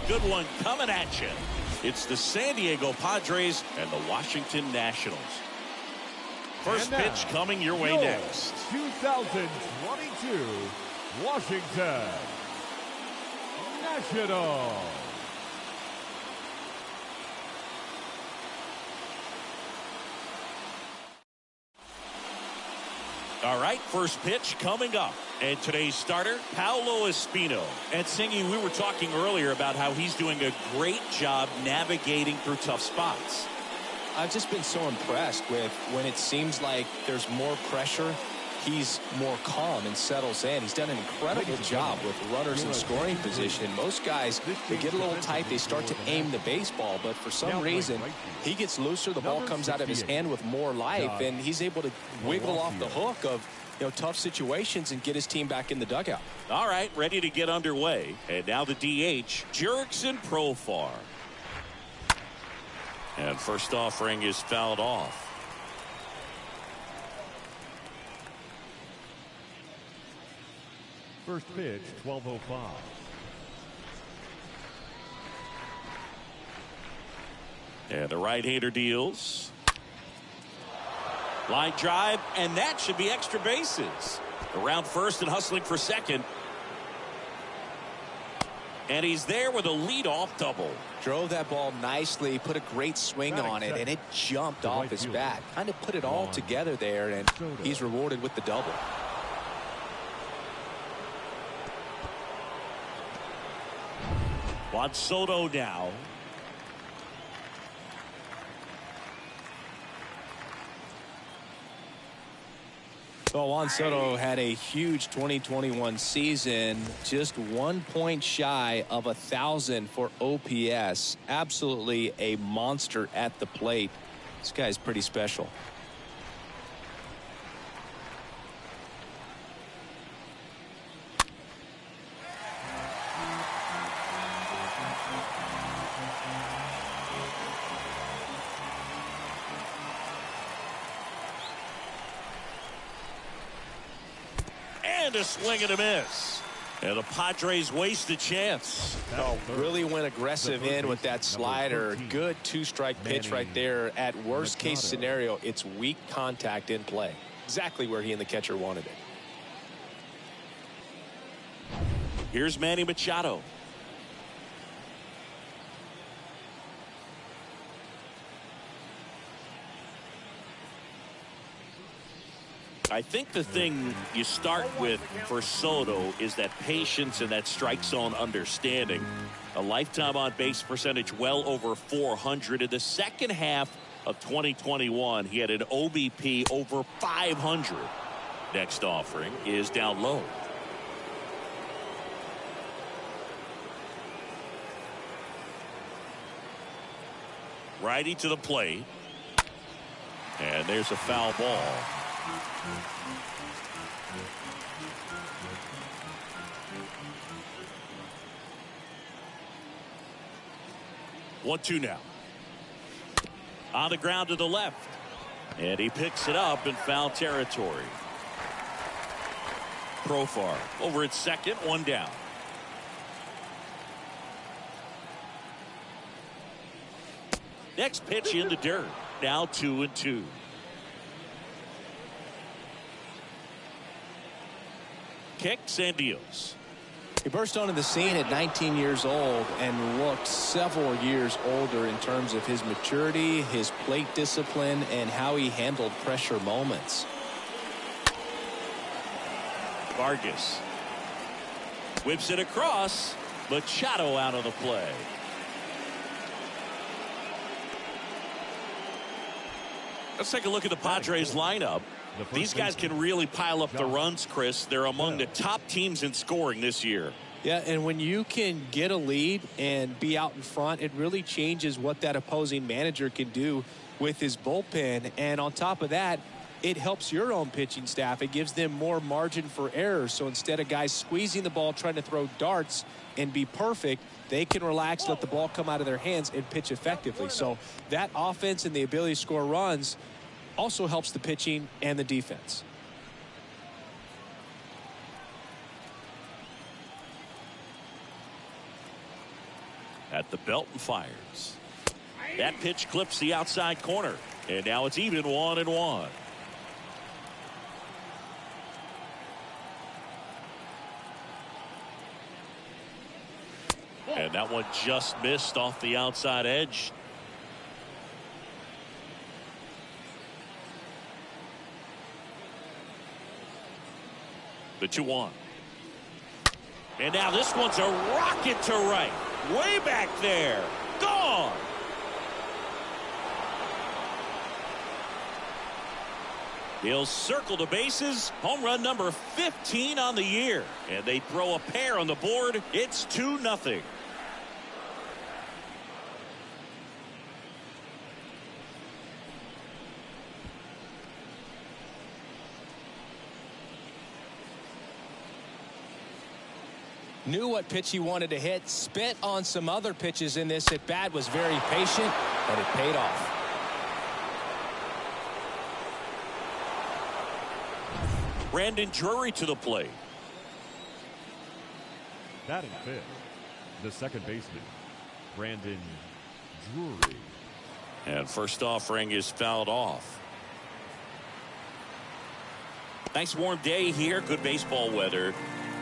good one coming at you. It's the San Diego Padres and the Washington Nationals. First pitch coming your way next. 2022 Washington Nationals. All right, first pitch coming up. And today's starter, Paolo Espino. And Singy, we were talking earlier about how he's doing a great job navigating through tough spots. I've just been so impressed with when it seems like there's more pressure, he's more calm and settles in. He's done an incredible job with runners in scoring position. Most guys, they get a little tight, they start to aim the baseball, but for some reason, he gets looser, the ball comes out of his hand with more life, and he's able to wiggle off the hook of tough situations and get his team back in the dugout. All right, ready to get underway. And now the DH, Jurickson Profar. And first offering is fouled off. First pitch, 12:05. And the right-hander deals. Line drive, and that should be extra bases. Around first and hustling for second. And he's there with a leadoff double. Drove that ball nicely, put a great swing on it, and it jumped off his bat. Kind of put it all together there, and he's rewarded with the double. Juan Soto now. So Juan Soto had a huge 2021 season, just 1 point shy of 1,000 for OPS. Absolutely a monster at the plate. This guy's pretty special. And a swing and a miss. And the Padres waste a chance. Oh, really went aggressive in with that slider. Good two-strike pitch right there. At worst case scenario, it's weak contact in play. Exactly where he and the catcher wanted it. Here's Manny Machado. I think the thing you start with for Soto is that patience and that strike zone understanding. A lifetime on base percentage well over 400. In the second half of 2021, he had an OBP over 500. Next offering is down low. Righty to the plate. And there's a foul ball. 1-2 now. On the ground to the left. And he picks it up in foul territory. Profar over at second, one down. Next pitch in the dirt. Now 2-2. Kicks and deals. He burst onto the scene at 19 years old and looked several years older in terms of his maturity, his plate discipline, and how he handled pressure moments. Vargas whips it across. Machado out of the play. Let's take a look at the Padres lineup. These guys can really pile up the runs, Chris. They're among the top teams in scoring this year. Yeah, and when you can get a lead and be out in front, it really changes what that opposing manager can do with his bullpen. And on top of that, it helps your own pitching staff. It gives them more margin for error. So instead of guys squeezing the ball, trying to throw darts and be perfect, they can relax, let the ball come out of their hands and pitch effectively. So that offense and the ability to score runs also helps the pitching and the defense. At the belt and fires. That pitch clips the outside corner. And now it's even 1-1. And that one just missed off the outside edge. The 2-1. And now this one's a rocket to right. Way back there. Gone. He'll circle the bases. Home run number 15 on the year. And they throw a pair on the board. It's 2-0. Knew what pitch he wanted to hit. Spit on some other pitches in this at bat. Was very patient, and it paid off. Brandon Drury to the plate. Batting fifth, the second baseman, Brandon Drury. And first offering is fouled off. Nice warm day here. Good baseball weather.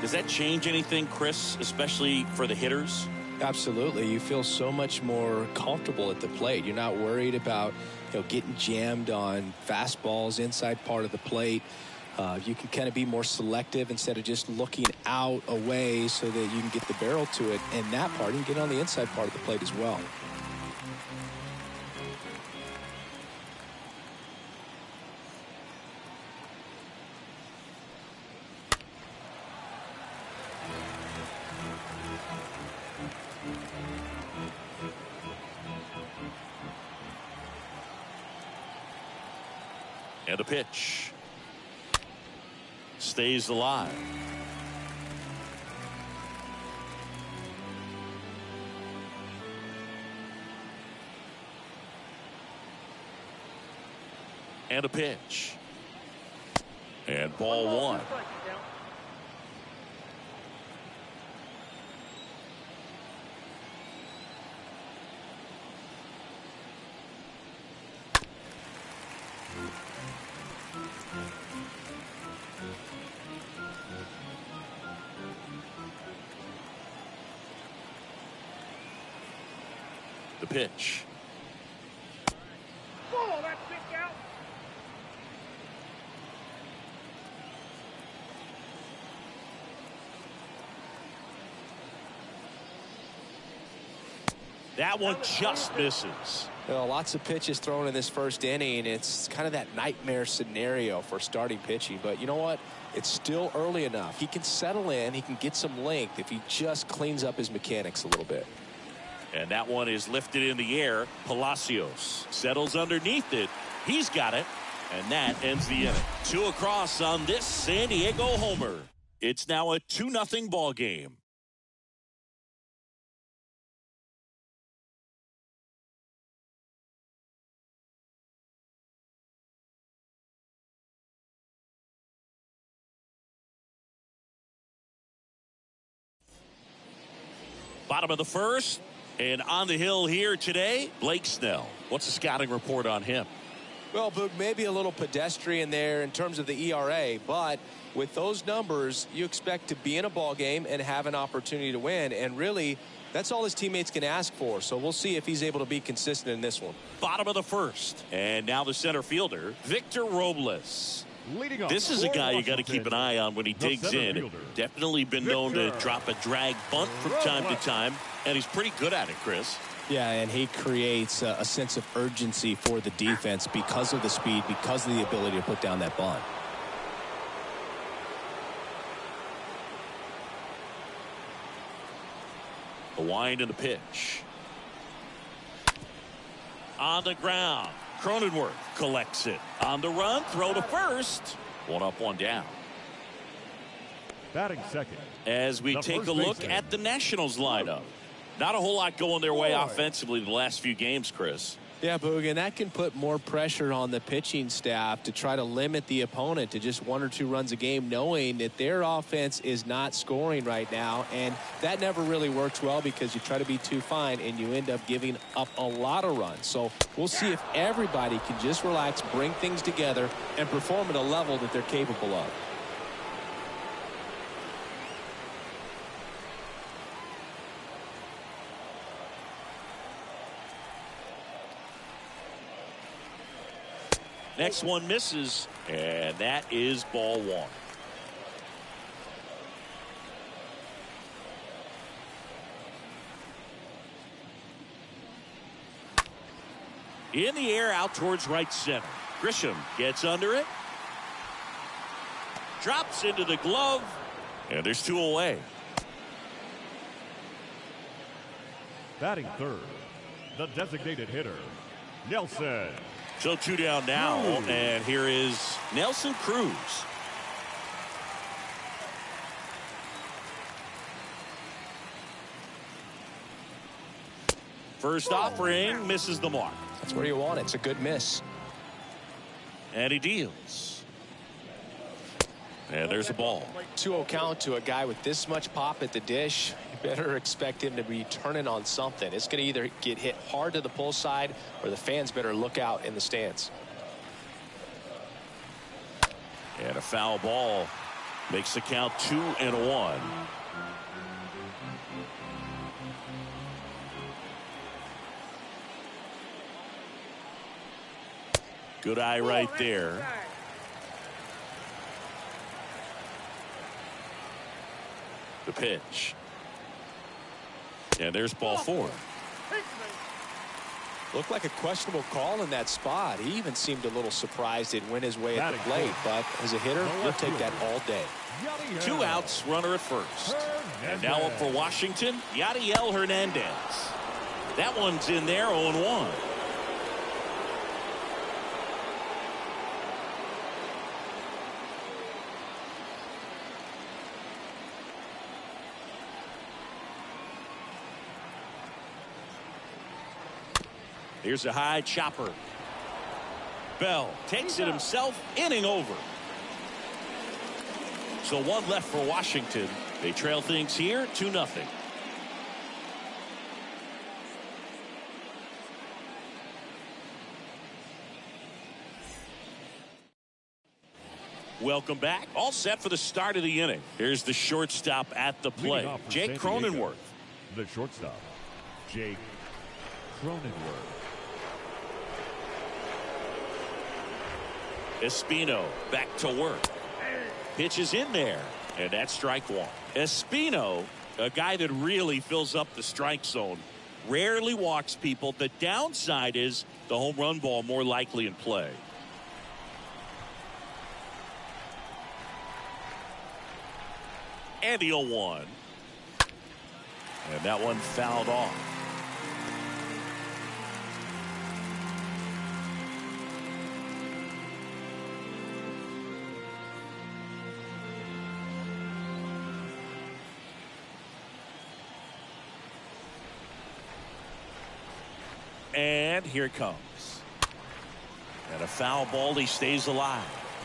Does that change anything, Chris, especially for the hitters? Absolutely. You feel so much more comfortable at the plate. You're not worried about getting jammed on fastballs inside part of the plate. You can kind of be more selective instead of just looking out away so that you can get the barrel to it. And that part, you can get on the inside part of the plate as well. And a pitch. Stays alive. And a pitch. And ball one. The pitch. Oh, that's kicked out. That one just misses. Well, lots of pitches thrown in this first inning. It's kind of that nightmare scenario for starting pitching. But you know what? It's still early enough. He can settle in. He can get some length if he just cleans up his mechanics a little bit. And that one is lifted in the air. Palacios settles underneath it. He's got it. And that ends the inning. 2 across on this San Diego homer. It's now a 2-0 ball game. Bottom of the first. And on the hill here today, Blake Snell. What's the scouting report on him? Well, Boog, maybe a little pedestrian there in terms of the ERA, but with those numbers, you expect to be in a ball game and have an opportunity to win. And really, that's all his teammates can ask for. So we'll see if he's able to be consistent in this one. Bottom of the first. And now the center fielder, Victor Robles. This is a guy you got to keep an eye on when he digs in. Definitely been known to drop a drag bunt from time to time, and he's pretty good at it, Chris. Yeah, and he creates a sense of urgency for the defense because of the speed, because of the ability to put down that bunt. The wind and the pitch. On the ground. Cronenworth collects it. On the run, throw to first. 1 up, 1 down. Batting second. As we take a look at the Nationals lineup. Not a whole lot going their way offensively the last few games, Chris. Yeah, Boog, and that can put more pressure on the pitching staff to try to limit the opponent to just 1 or 2 runs a game, knowing that their offense is not scoring right now. And that never really works well because you try to be too fine and you end up giving up a lot of runs. So we'll see if everybody can just relax, bring things together, and perform at a level that they're capable of. Next one misses, and that is ball 1. In the air out towards right center. Grisham gets under it. Drops into the glove, and there's 2 away. Batting third, the designated hitter, Nelson. So 2 down now, and here is Nelson Cruz. First offering misses the mark. That's where you want it. It's a good miss. And he deals. And there's a ball. 2-0 count to a guy with this much pop at the dish. You better expect him to be turning on something. It's going to either get hit hard to the pull side or the fans better look out in the stands. And a foul ball makes the count 2-1. Good eye right there. The pitch. And there's ball 4. Looked like a questionable call in that spot. He even seemed a little surprised it went his way at the plate. But as a hitter, you'll take that all day. 2 outs, runner at first. And now up for Washington, Yadiel Hernandez. That one's in there, 0-1. Here's a high chopper. Bell takes it himself, inning over. So 1 left for Washington. They trail things here 2-0. Welcome back. All set for the start of the inning. Here's the shortstop at the plate, Jake Cronenworth. The shortstop, Jake Cronenworth. Espino back to work. Pitches in there, and that's strike 1. Espino, a guy that really fills up the strike zone, rarely walks people. The downside is the home run ball more likely in play. And the 0-1. And that one fouled off. And here it comes. And a foul ball. He stays alive.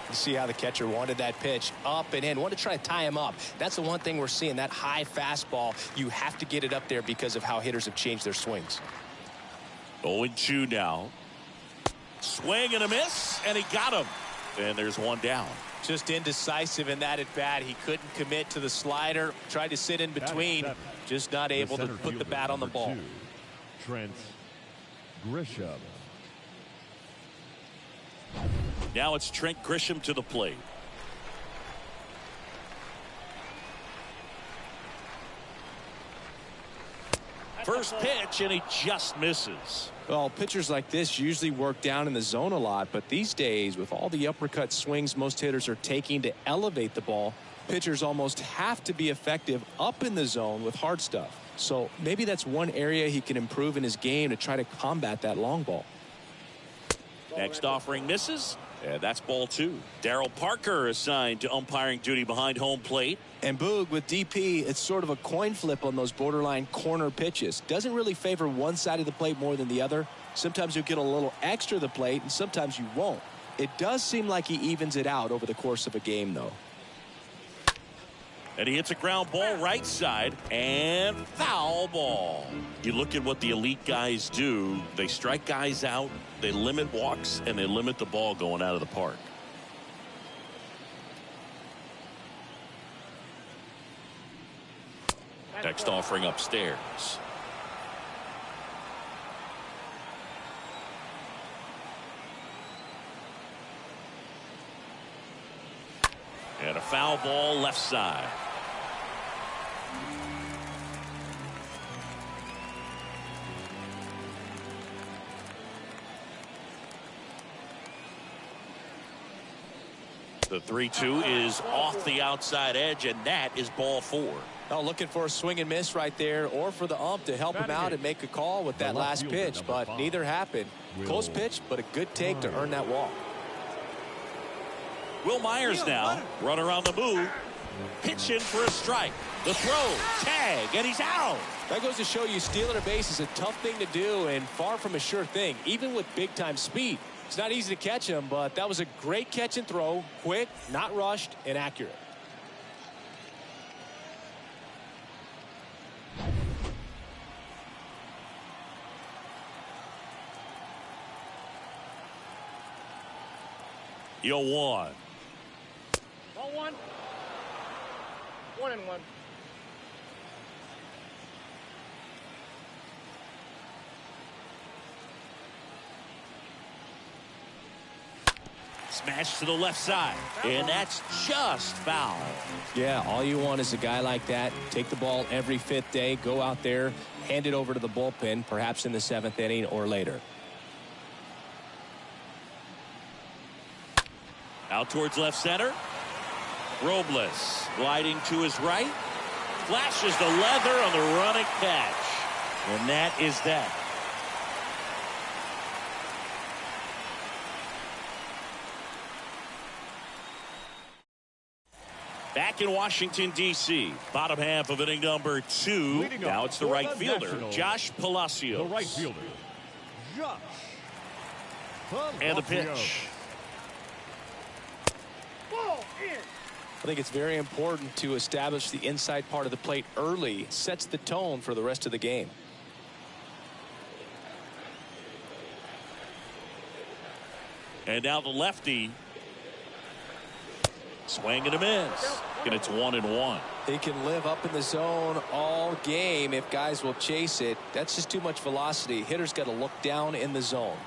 You see how the catcher wanted that pitch up and in. Wanted to try to tie him up. That's the one thing we're seeing. That high fastball. You have to get it up there because of how hitters have changed their swings. 0-2 now. Swing and a miss. And he got him. And there's 1 down. Just indecisive in that at bat. He couldn't commit to the slider. Tried to sit in between. Just not able to put the bat on the ball. 2, Trent Grisham. Now it's Trent Grisham to the plate. First pitch, and he just misses. Well, pitchers like this usually work down in the zone a lot, but these days, with all the uppercut swings most hitters are taking to elevate the ball, pitchers almost have to be effective up in the zone with hard stuff. So maybe that's one area he can improve in his game to try to combat that long ball. Next offering misses, And that's ball 2. Darryl Parker assigned to umpiring duty behind home plate. And Boog, with DP, it's sort of a coin flip on those borderline corner pitches. Doesn't really favor one side of the plate more than the other. Sometimes you'll get a little extra the plate, and sometimes you won't. It does seem like he evens it out over the course of a game, though. And he hits a ground ball right side, and foul ball. You look at what the elite guys do. They strike guys out, they limit walks, and they limit the ball going out of the park. Next offering upstairs. And a foul ball left side. The 3-2 is off the outside edge, and that is ball 4. Oh, looking for a swing and miss right there, or for the ump to help him out and make a call with that last pitch, but neither happened. Close pitch, but a good take to earn that walk. Will Myers now, runner on the move, pitching for a strike. The throw, tag, and he's out. That goes to show you stealing a base is a tough thing to do and far from a sure thing, even with big-time speed. It's not easy to catch him, but that was a great catch and throw, quick, not rushed, and accurate. Yo, 1. Ball 1. 1-1. Smash to the left side, and that's just foul. Yeah, all you want is a guy like that. Take the ball every 5th day, go out there, hand it over to the bullpen, perhaps in the 7th inning or later. Out towards left center. Robles gliding to his right. Flashes the leather on the running catch. And that is that. Back in Washington, D.C., bottom half of inning number 2. Now it's the right fielder, Josh Palacios. The right fielder, Josh Palacios. And the pitch. I think it's very important to establish the inside part of the plate early. It sets the tone for the rest of the game. And now the lefty. Swing and a miss. And it's 1-1. He can live up in the zone all game if guys will chase it. That's just too much velocity. Hitter's got to look down in the zone.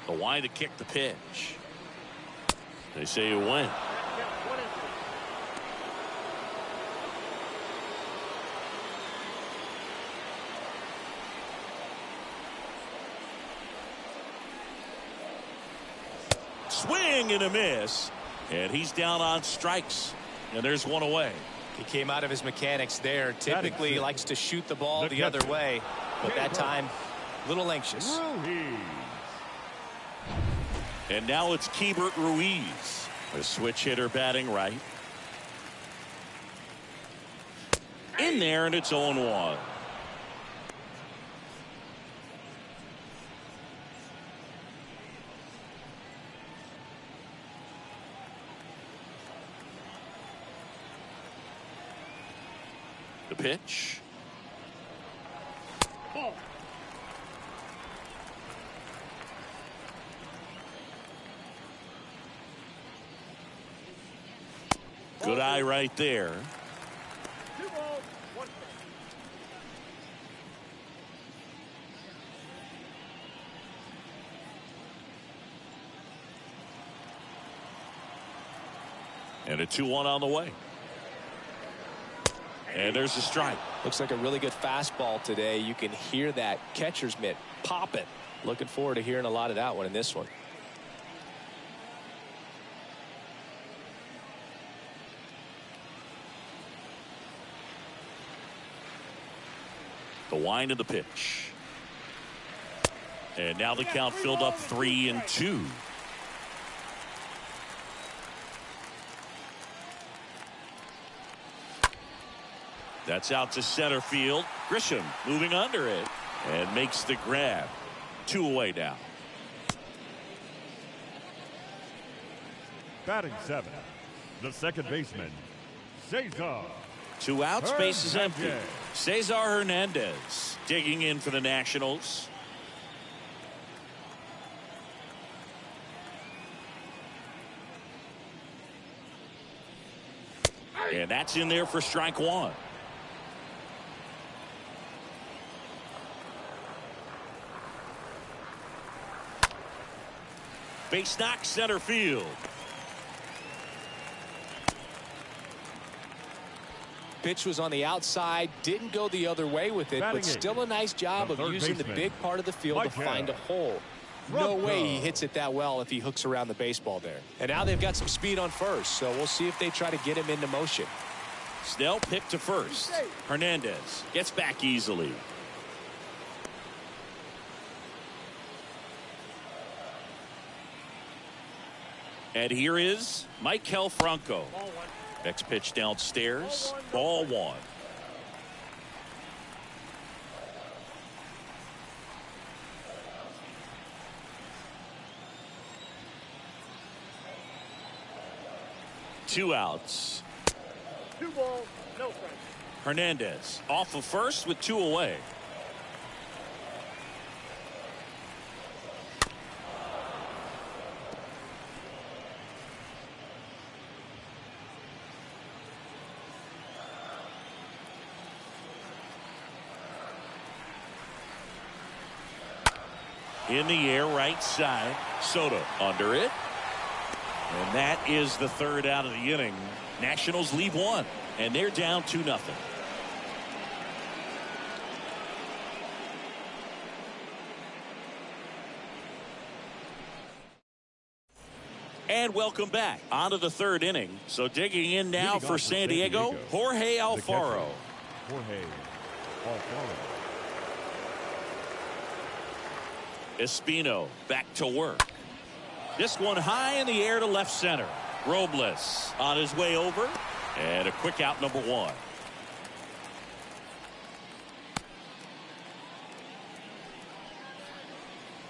The wind to kick the pitch. They say you win. Swing and a miss, and he's down on strikes, and there's one away. He came out of his mechanics there. Typically likes to shoot the ball the other way, but that time a little anxious. And now it's Keibert Ruiz, a switch hitter batting right. In there, and it's 0-1. The pitch. Good eye right there. 2 balls, 1 strike. And a 2-1 on the way. And there's a strike. Looks like a really good fastball today. You can hear that catcher's mitt popping. Looking forward to hearing a lot of that one in this one. The wind of the pitch. And now the count filled up 3-2. That's out to center field. Grisham moving under it and makes the grab. 2 away now. Batting 7, the second baseman, Cesar. 2 outs, base is empty. Cesar Hernandez digging in for the Nationals. And that's in there for strike 1. Base knock, center field. Pitch was on the outside, didn't go the other way with it, but still a nice job of using the big part of the field to find a hole. No way he hits it that well if he hooks around the baseball there. And now they've got some speed on first, so we'll see if they try to get him into motion. Snell picked to first. Hernandez gets back easily. And here is Maikel Franco. Next pitch downstairs. Ball 1. Two outs. 2 balls, no strikes. Hernandez off of first with 2 away. In the air, right side. Soto under it. And that is the 3rd out of the inning. Nationals leave 1, and they're down 2-0. And welcome back onto the 3rd inning. So digging in now for San Diego, Jorge Alfaro. Jorge Alfaro. Espino back to work. This one high in the air to left center. Robles on his way over, and a quick out, number 1.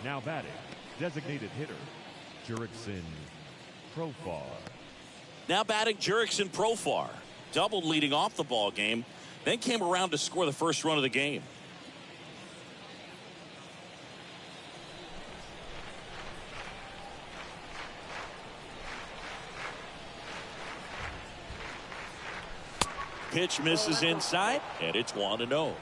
Now batting, designated hitter, Jurickson Profar. Now batting Jurickson Profar. Doubled leading off the ball game, then came around to score the first run of the game. Pitch misses inside, and it's 1-0.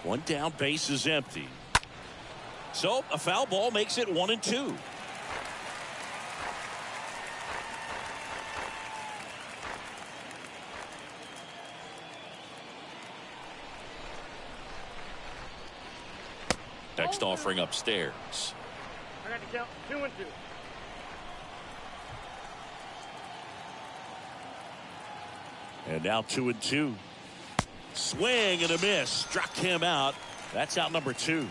One down, base is empty. So a foul ball makes it 1-2. Next offering upstairs. I got to count 2-2. And now 2-2. Swing and a miss. Struck him out. That's out number 2.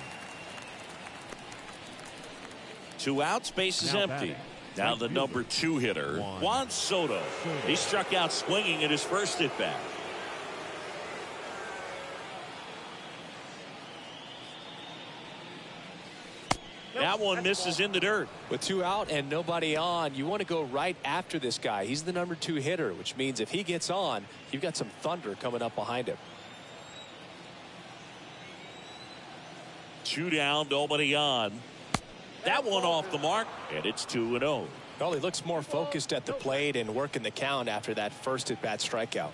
2 outs, base is empty. Now the number 2 hitter, Juan Soto. He struck out swinging at his first at bat. That one misses in the dirt. With 2 out and nobody on, you want to go right after this guy. He's the number 2 hitter, which means if he gets on, you've got some thunder coming up behind him. 2 down, nobody on. That one off the mark, and it's 2-0. Well, he looks more focused at the plate and working the count after that first at-bat strikeout.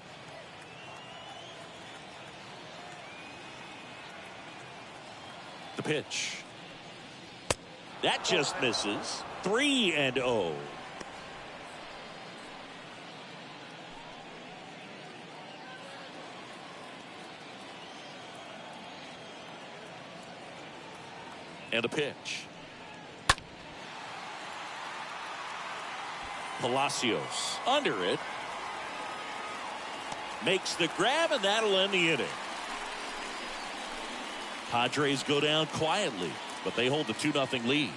The pitch. That just misses. 3-0. And a pitch. Palacios under it. Makes the grab, and that'll end the inning. Padres go down quietly, but they hold the 2-0 lead.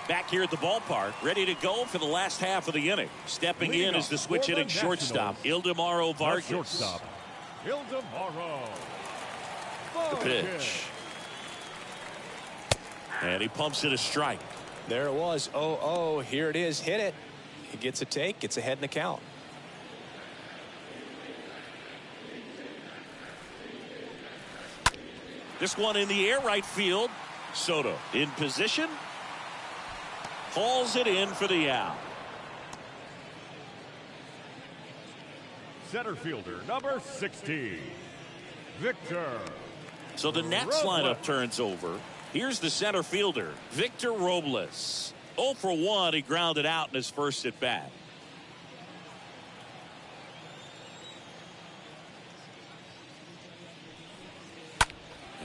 Back here at the ballpark, ready to go for the last half of the inning. Stepping in is the switch hitting shortstop, Ildemaro Vargas. Shortstop, Ildemaro. The pitch. And he pumps it a strike. There it was. 0-0. Here it is. Hit it. He gets a take. Gets ahead in the count. This one in the air, right field. Soto in position. Hauls it in for the out. Center fielder, number 60, Victor. So the Nats lineup turns over. Here's the center fielder, Victor Robles. 0 for 1. He grounded out in his first at bat.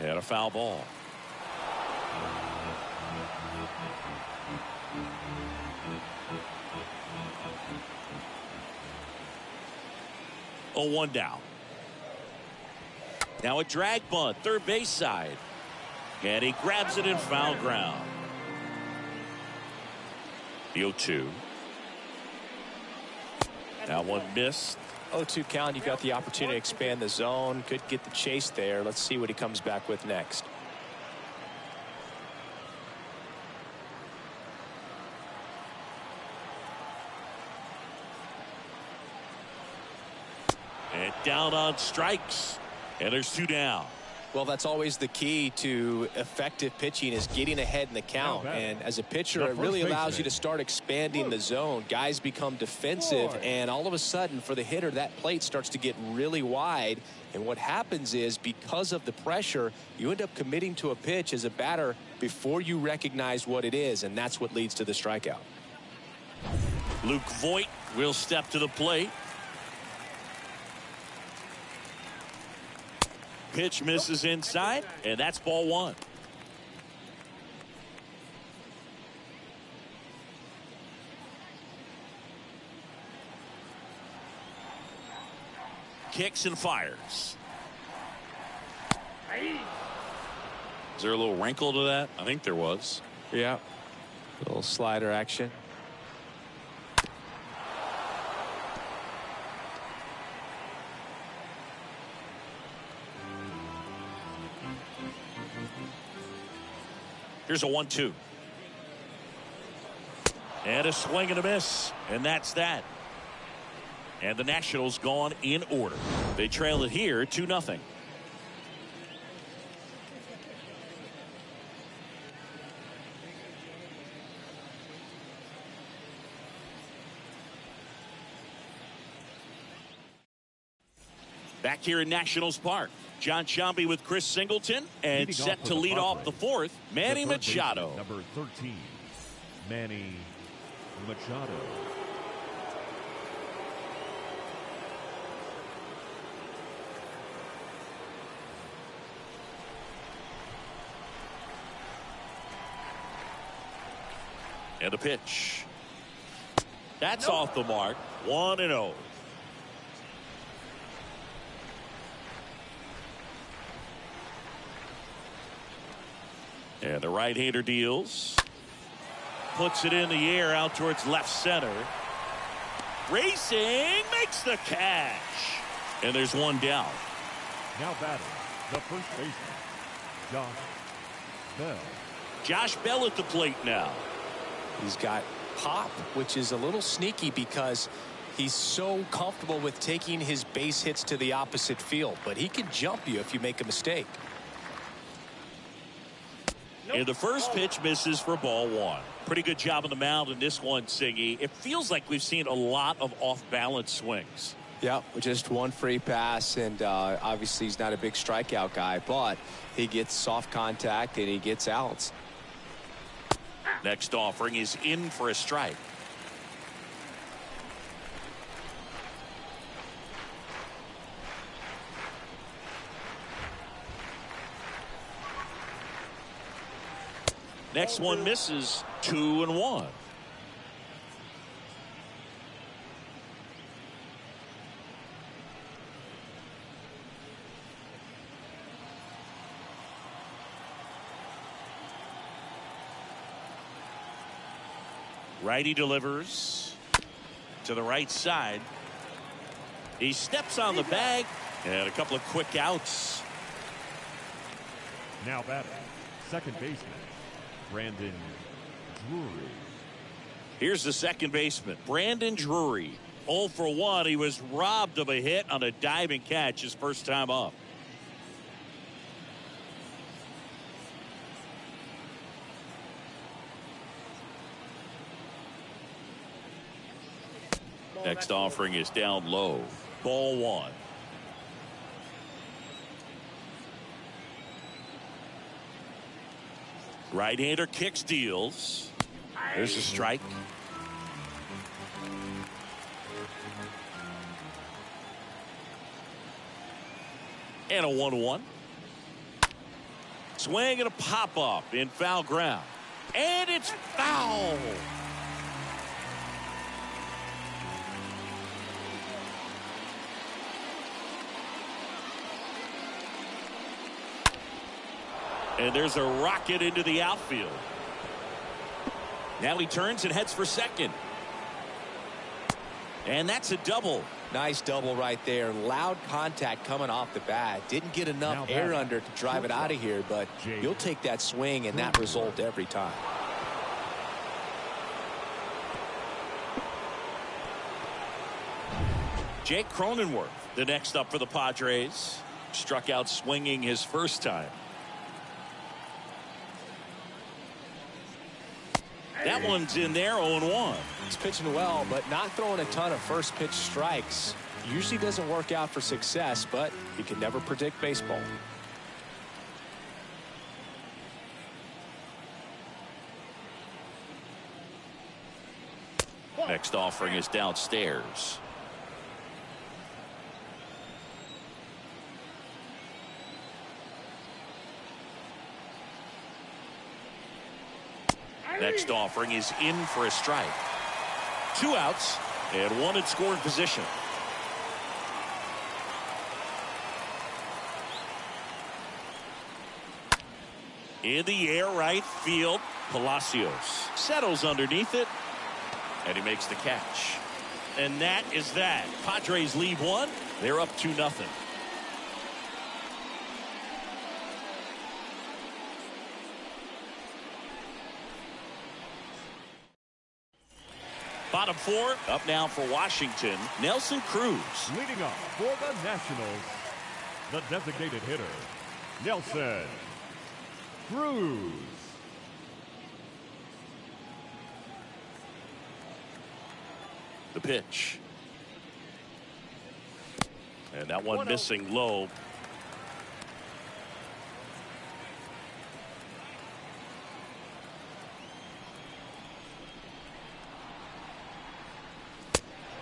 And a foul ball. Oh, 1 down. Now a drag bunt, third base side. And he grabs it in foul ground. The 0-2. Now one missed. 0-2 count. You've got the opportunity to expand the zone. Could get the chase there. Let's see what he comes back with next. And down on strikes. And there's 2 down. Well, that's always the key to effective pitching, is getting ahead in the count. And as a pitcher, it really allows you to start expanding the zone. Guys become defensive, and all of a sudden, for the hitter, that plate starts to get really wide. And what happens is, because of the pressure, you end up committing to a pitch as a batter before you recognize what it is, and that's what leads to the strikeout. Luke Voit will step to the plate. Pitch misses inside, and that's ball 1. Kicks and fires. Is there a little wrinkle to that? I think there was. Yeah. A little slider action. Here's a 1-2. And a swing and a miss. And that's that. And the Nationals gone in order. They trail it here 2-0. Back here in Nationals Park, John Sciambi with Chris Singleton, and set to lead off the 4th, Manny Machado. Number 13, Manny Machado. And a pitch. That's off the mark. 1-0. And the right-hander deals. Puts it in the air out towards left center. Racing, makes the catch. And there's 1 down. Now batting, the first baseman, Josh Bell. Josh Bell at the plate now. He's got pop, which is a little sneaky because he's so comfortable with taking his base hits to the opposite field. But he can jump you if you make a mistake. And the first pitch misses for ball 1. Pretty good job on the mound in this one, Singy. It feels like we've seen a lot of off-balance swings. Yeah, just 1 free pass, and obviously he's not a big strikeout guy, but he gets soft contact and he gets outs. Next offering is in for a strike. Next one misses. 2-1. Righty delivers to the right side. He steps on the bag and a couple of quick outs. Now batting, second baseman, Brandon Drury. Here's the second baseman, Brandon Drury. 0 for 1. He was robbed of a hit on a diving catch his first time up. Next offering is down low. Ball 1. Right-hander kicks, deals. There's a strike. And a 1-1. Swing and a pop-up in foul ground. And it's foul. And there's a rocket into the outfield. Now he turns and heads for second. And that's a double. Nice double right there. Loud contact coming off the bat. Didn't get enough air under to drive it out of here, but you'll take that swing and that result every time. Jake Cronenworth, the next up for the Padres. Struck out swinging his first time. That one's in there, 0-1. He's pitching well, but not throwing a ton of first pitch strikes. Usually doesn't work out for success, but you can never predict baseball. Next offering is downstairs. Next offering is in for a strike. 2 outs and 1 in scoring position. In the air, right field. Palacios settles underneath it, and he makes the catch. And that is that. Padres lead 1. They're up 2-0. Bottom 4 up now for Washington. Nelson Cruz. Leading off for the Nationals, the designated hitter, Nelson Cruz. The pitch. And that one missing low.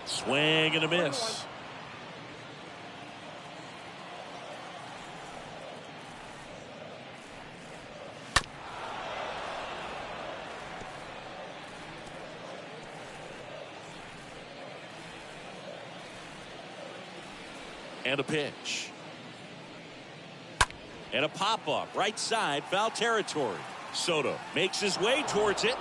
Swing and a miss. And a pitch. And a pop-up right side, foul territory. Soto makes his way towards it.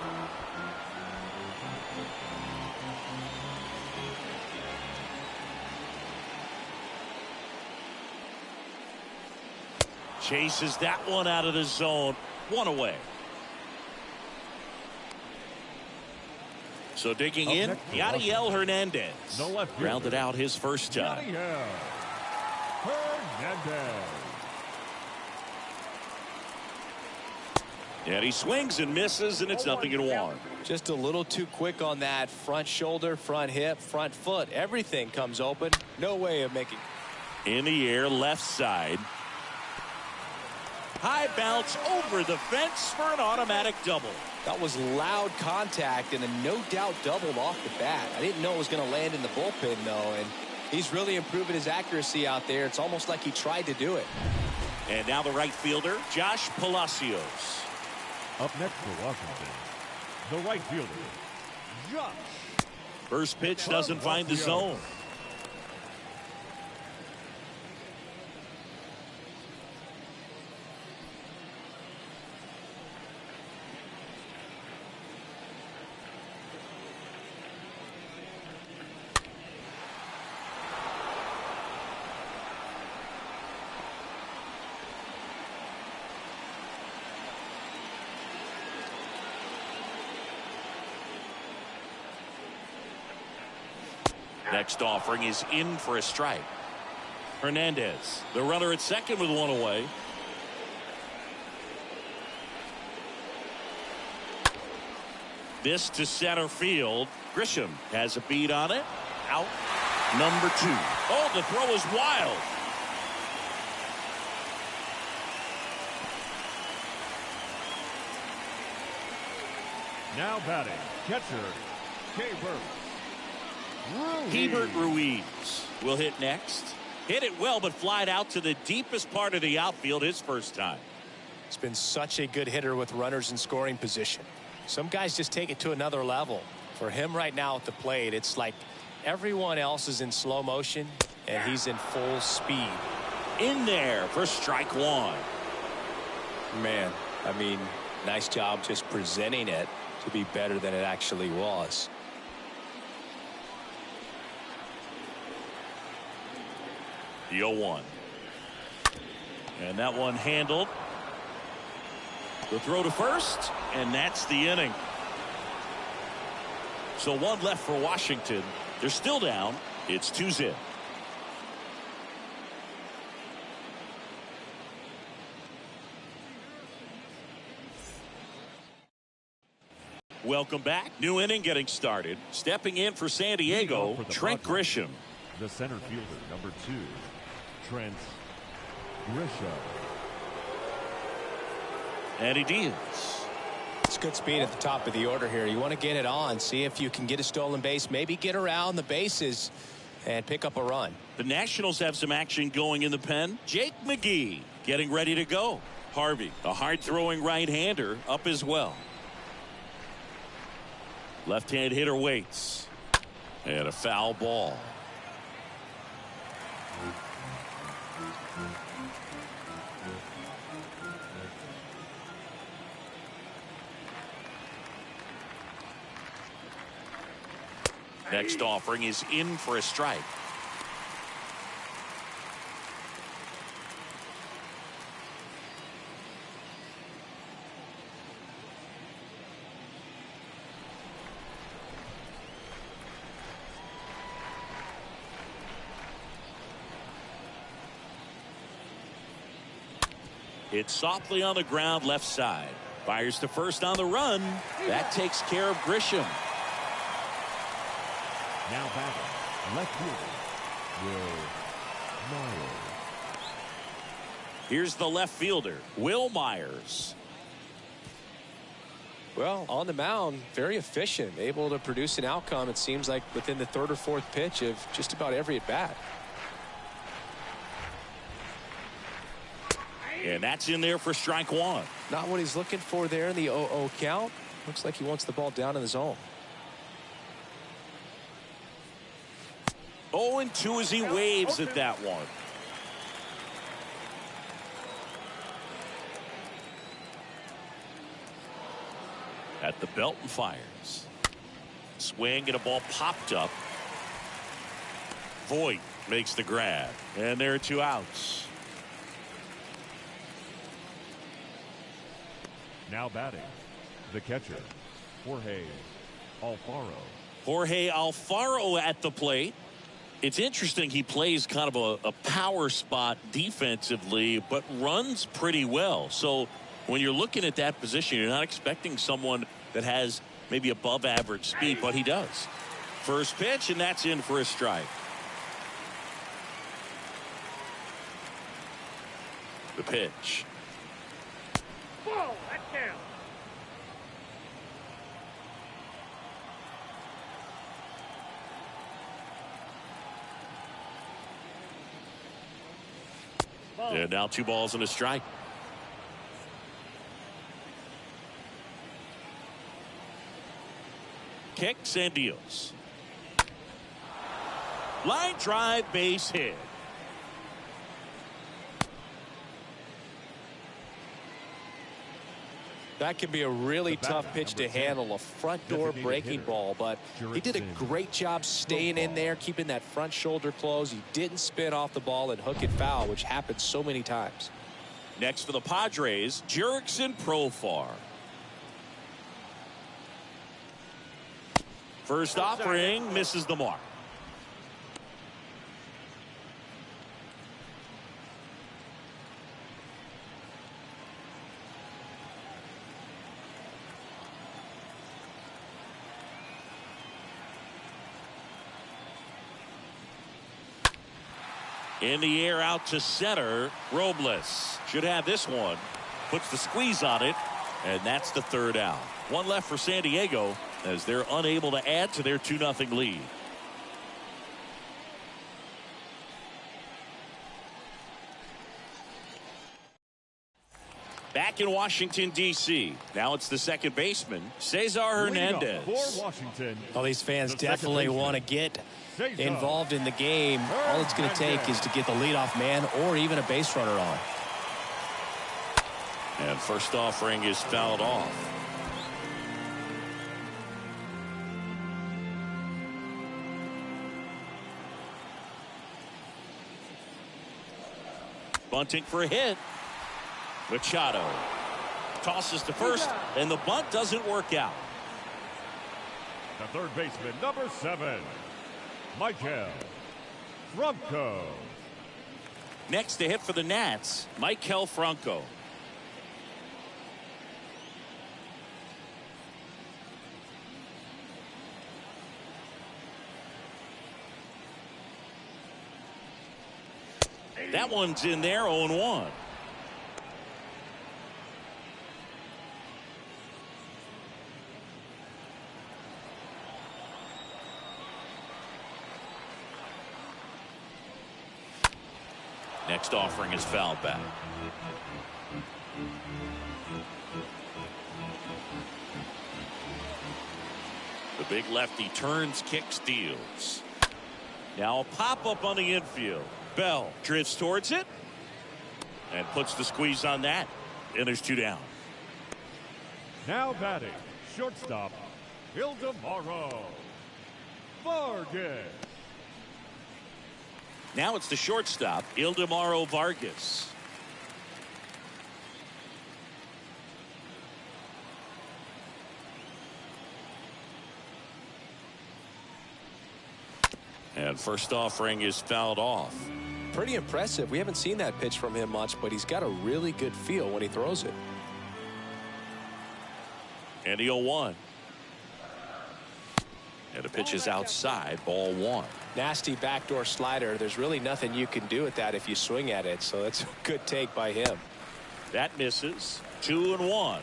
Chases that one out of the zone. 1 away. So digging in, Yadiel Hernandez. Rounded out his first time. Yadiel Hernandez. And he swings and misses, and it's 0-1. Just a little too quick on that front shoulder, front hip, front foot. Everything comes open. No way of making. In the air, left side. High bounce over the fence for an automatic double. That was loud contact and a no doubt doubled off the bat. I didn't know it was going to land in the bullpen, though, and he's really improving his accuracy out there. It's almost like he tried to do it. And now the right fielder, Josh Palacios. Up next for Washington, the right fielder, Josh. First pitch doesn't find the zone. Next offering is in for a strike. Hernandez, the runner at second with one away. This to center field. Grisham has a beat on it. Out number 2. Oh, the throw is wild. Now batting, catcher, K-Bird. Hebert Ruiz will hit next. Hit it well, but flied out to the deepest part of the outfield his first time. He's been such a good hitter with runners in scoring position. Some guys just take it to another level. For him right now at the plate, it's like everyone else is in slow motion and he's in full speed. In there for strike 1. Man, I mean, nice job just presenting it to be better than it actually was. The 0-1. And that one handled. The throw to first, and that's the inning. So one left for Washington. They're still down. It's 2-0. Welcome back. New inning getting started. Stepping in for San Diego, Trent Grisham. The center fielder, number 2, Trent Grisham. And he deals. It's good speed at the top of the order here. You want to get it on, see if you can get a stolen base, maybe get around the bases and pick up a run. The Nationals have some action going in the pen. Jake McGee getting ready to go. Harvey, a hard-throwing right-hander, up as well. Left-hand hitter waits. And a foul ball. Next offering is in for a strike. It's softly on the ground left side. Fires to first on the run. That takes care of Grisham. Now batting, left fielder, Will Myers. Here's the left fielder, Will Myers. Well, on the mound, very efficient, able to produce an outcome, it seems like, within the 3rd or 4th pitch of just about every at-bat. And that's in there for strike 1. Not what he's looking for there in the 0-0 count. Looks like he wants the ball down in the zone. 0-2 as he waves at that one. At the belt and fires. Swing and a ball popped up. Voit makes the grab. And there are 2 outs. Now batting, the catcher, Jorge Alfaro. Jorge Alfaro at the plate. It's interesting, he plays kind of a power spot defensively, but runs pretty well. So when you're looking at that position, you're not expecting someone that has maybe above average speed, but he does. First pitch, and that's in for a strike. The pitch. Ball, that's down. And now 2 balls and a strike. Kicks and deals. Line drive, base hit. That can be a really tough pitch to handle, a front door breaking ball, but he did a great job staying in there, keeping that front shoulder closed. He didn't spin off the ball and hook it foul, which happens so many times. Next for the Padres, Jurickson Profar. First offering misses the mark. In the air out to center. Robles should have this one. Puts the squeeze on it. And that's the third out. One left for San Diego as they're unable to add to their 2-0 lead. Back in Washington, D.C. Now it's the second baseman, Cesar Hernandez. For Washington. Well, these fans definitely want to get involved in the game. All it's going to take is to get the leadoff man or even a base runner on. And first offering is fouled off. Bunting for a hit. Machado tosses to first, and the bunt doesn't work out. The third baseman, number 7, Michael Franco. Next to hit for the Nats, Michael Franco. That one's in there, 0-1. Next offering is fouled back. The big lefty turns, kicks, deals. Now a pop-up on the infield. Bell drifts towards it and puts the squeeze on that. And there's 2 down. Now batting, shortstop, Ildemaro Vargas. Now it's the shortstop, Ildemaro Vargas. And first offering is fouled off. Pretty impressive. We haven't seen that pitch from him much, but he's got a really good feel when he throws it. And the 0-1. And the pitch is outside, ball 1. Nasty backdoor slider. There's really nothing you can do with that if you swing at it, so that's a good take by him. That misses. 2-1.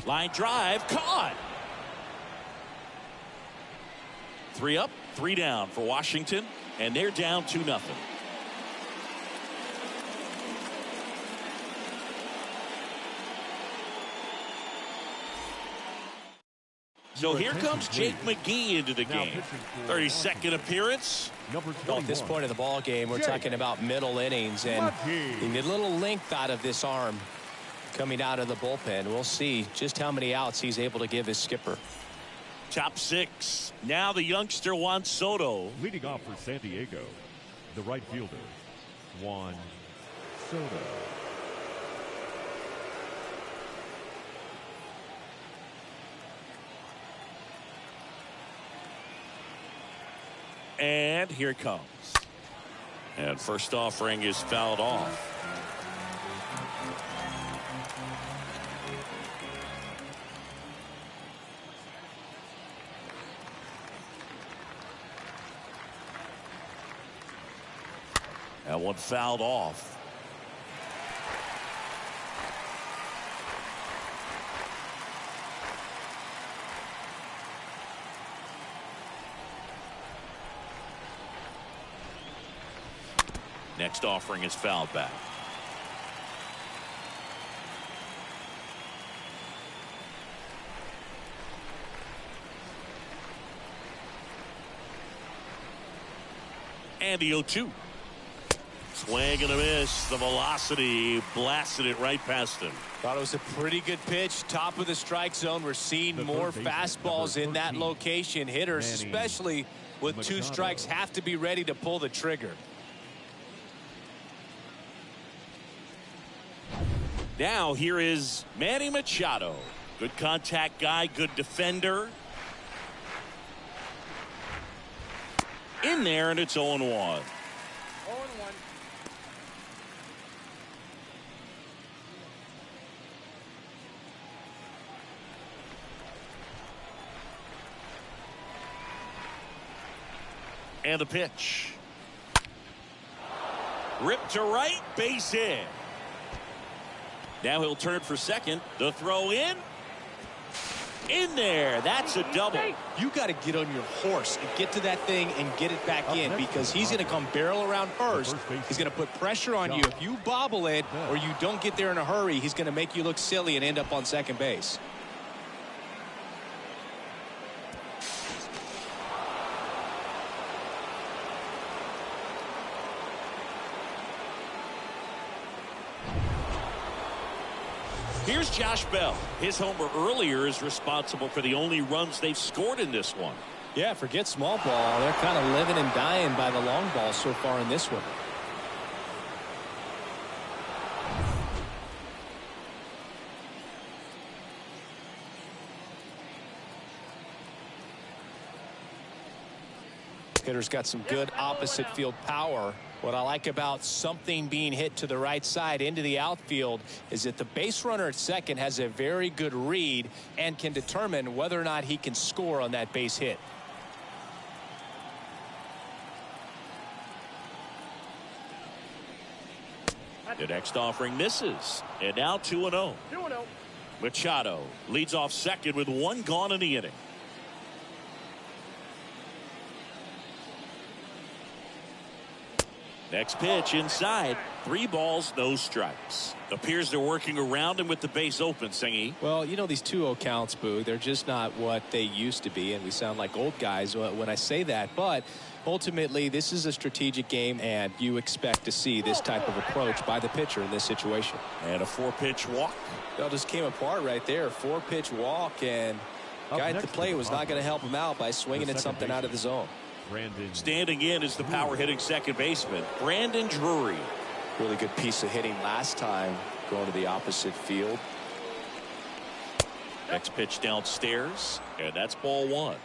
Line drive, caught. 3 up, 3 down for Washington, and they're down 2-0. So here comes Jake McGee into the game. 32nd appearance. Well, at this point of the ball game, we're talking about middle innings, and you need a little length out of this arm coming out of the bullpen. We'll see just how many outs he's able to give his skipper. Top 6. Now the youngster Juan Soto. Leading off for San Diego, the right fielder, Juan Soto. And here it comes. And first offering is fouled off. That one fouled off. Next offering is fouled back. And the 0-2. Swing and a miss. The velocity blasted it right past him. Thought it was a pretty good pitch. Top of the strike zone. We're seeing more fastballs in that location. Hitters, especially with 2 strikes, have to be ready to pull the trigger. Now here is Manny Machado. Good contact guy, good defender. In there, and it's 0-1. 0-1. And the pitch. Ripped to right, base hit. Now he'll turn for second. The throw in there. That's a double. You got to get on your horse and get to that thing and get it back in, because he's going to come barrel around first. He's going to put pressure on you. If you bobble it or you don't get there in a hurry, he's going to make you look silly and end up on second base. Here's Josh Bell. His homer earlier is responsible for the only runs they've scored in this one. Yeah, forget small ball. They're kind of living and dying by the long ball so far in this one. Hitter's got some good opposite field power. What I like about something being hit to the right side into the outfield is that the base runner at second has a very good read and can determine whether or not he can score on that base hit. The next offering misses. And now 2-0. 2-0. Machado leads off second with 1 gone in the inning. Next pitch inside. 3 balls, no strikes. Appears they're working around him with the base open, Singy. Well, you know, these 2-0 counts, Boo, they're just not what they used to be, and we sound like old guys when I say that. But ultimately, this is a strategic game, and you expect to see this type of approach by the pitcher in this situation. And a 4-pitch walk. It just came apart right there. 4-pitch walk, and guy at the plate was not going to help him out by swinging at something out of the zone. Standing in is the power hitting second baseman, Brandon Drury. Really good piece of hitting last time, going to the opposite field. Next pitch downstairs, and that's ball 1.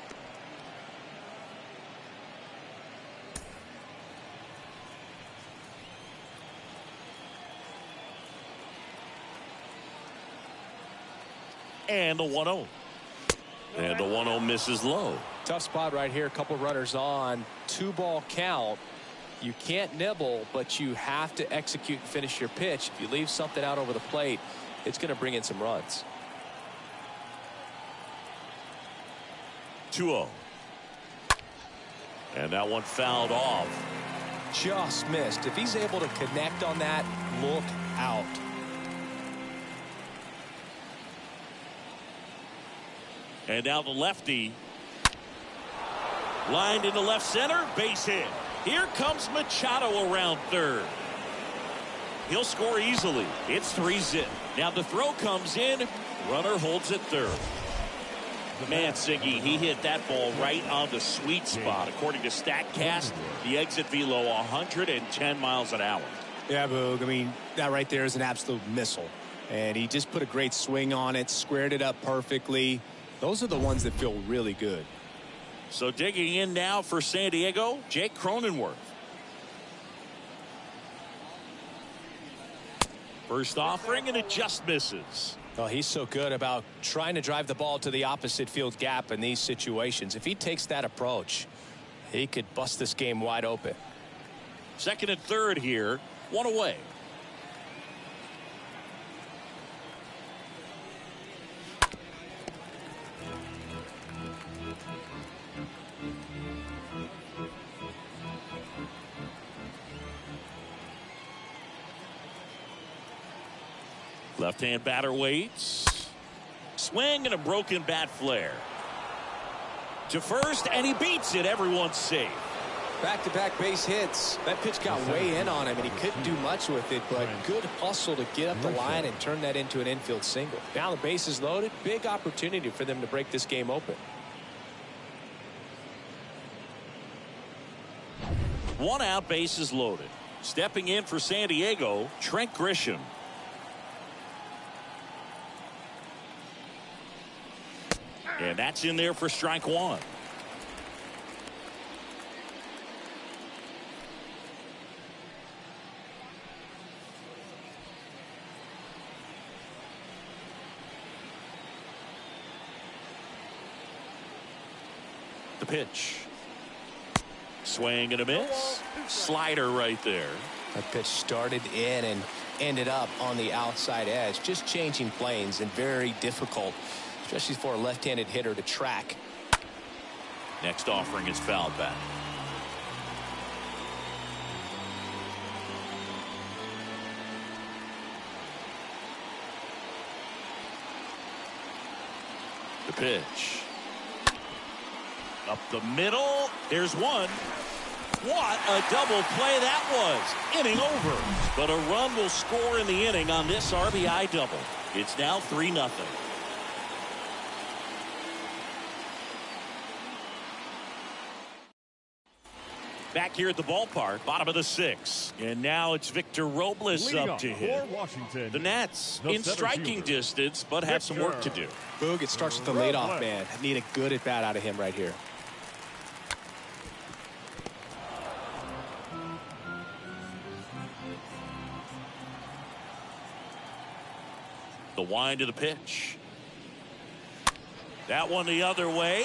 And the 1-0. And the 1-0 misses low. Tough spot right here. A couple runners on. 2-ball count. You can't nibble, but you have to execute and finish your pitch. If you leave something out over the plate, it's going to bring in some runs. 2-0. And that one fouled off. Just missed. If he's able to connect on that, look out. And now the lefty. Lined into left center. Base hit. Here comes Machado around third. He'll score easily. It's 3-0. Now the throw comes in. Runner holds it third. Man, Siggy, he hit that ball right on the sweet spot. According to StatCast, the exit velo 110 miles an hour. Yeah, Boog. I mean, that right there is an absolute missile. And he just put a great swing on it, squared it up perfectly. Those are the ones that feel really good. So digging in now for San Diego, Jake Cronenworth. First offering, and it just misses. Oh, he's so good about trying to drive the ball to the opposite field gap in these situations. If he takes that approach, he could bust this game wide open. Second and third here, 1 away. Left-hand batter waits. Swing and a broken bat flare. To first, and he beats it. Everyone's safe. Back-to-back base hits. That pitch got way in on him, and he couldn't do much with it, but good hustle to get up the line and turn that into an infield single. Now the base is loaded. Big opportunity for them to break this game open. 1 out, bases loaded. Stepping in for San Diego, Trent Grisham. And that's in there for strike 1. The pitch. Swing and a miss. Slider right there. That pitch started in and ended up on the outside edge. Just changing planes and very difficult, especially for a left-handed hitter to track. Next offering is fouled back. The pitch. Up the middle. There's one. What a double play that was. Inning over. But a run will score in the inning on this RBI double. It's now 3-0. Back here at the ballpark, bottom of the 6th. And now it's Victor Robles up to hit. The Nats in striking distance, but have some work to do. Boog, it starts with the leadoff man. Need a good at bat out of him right here. The wind of the pitch. That one the other way.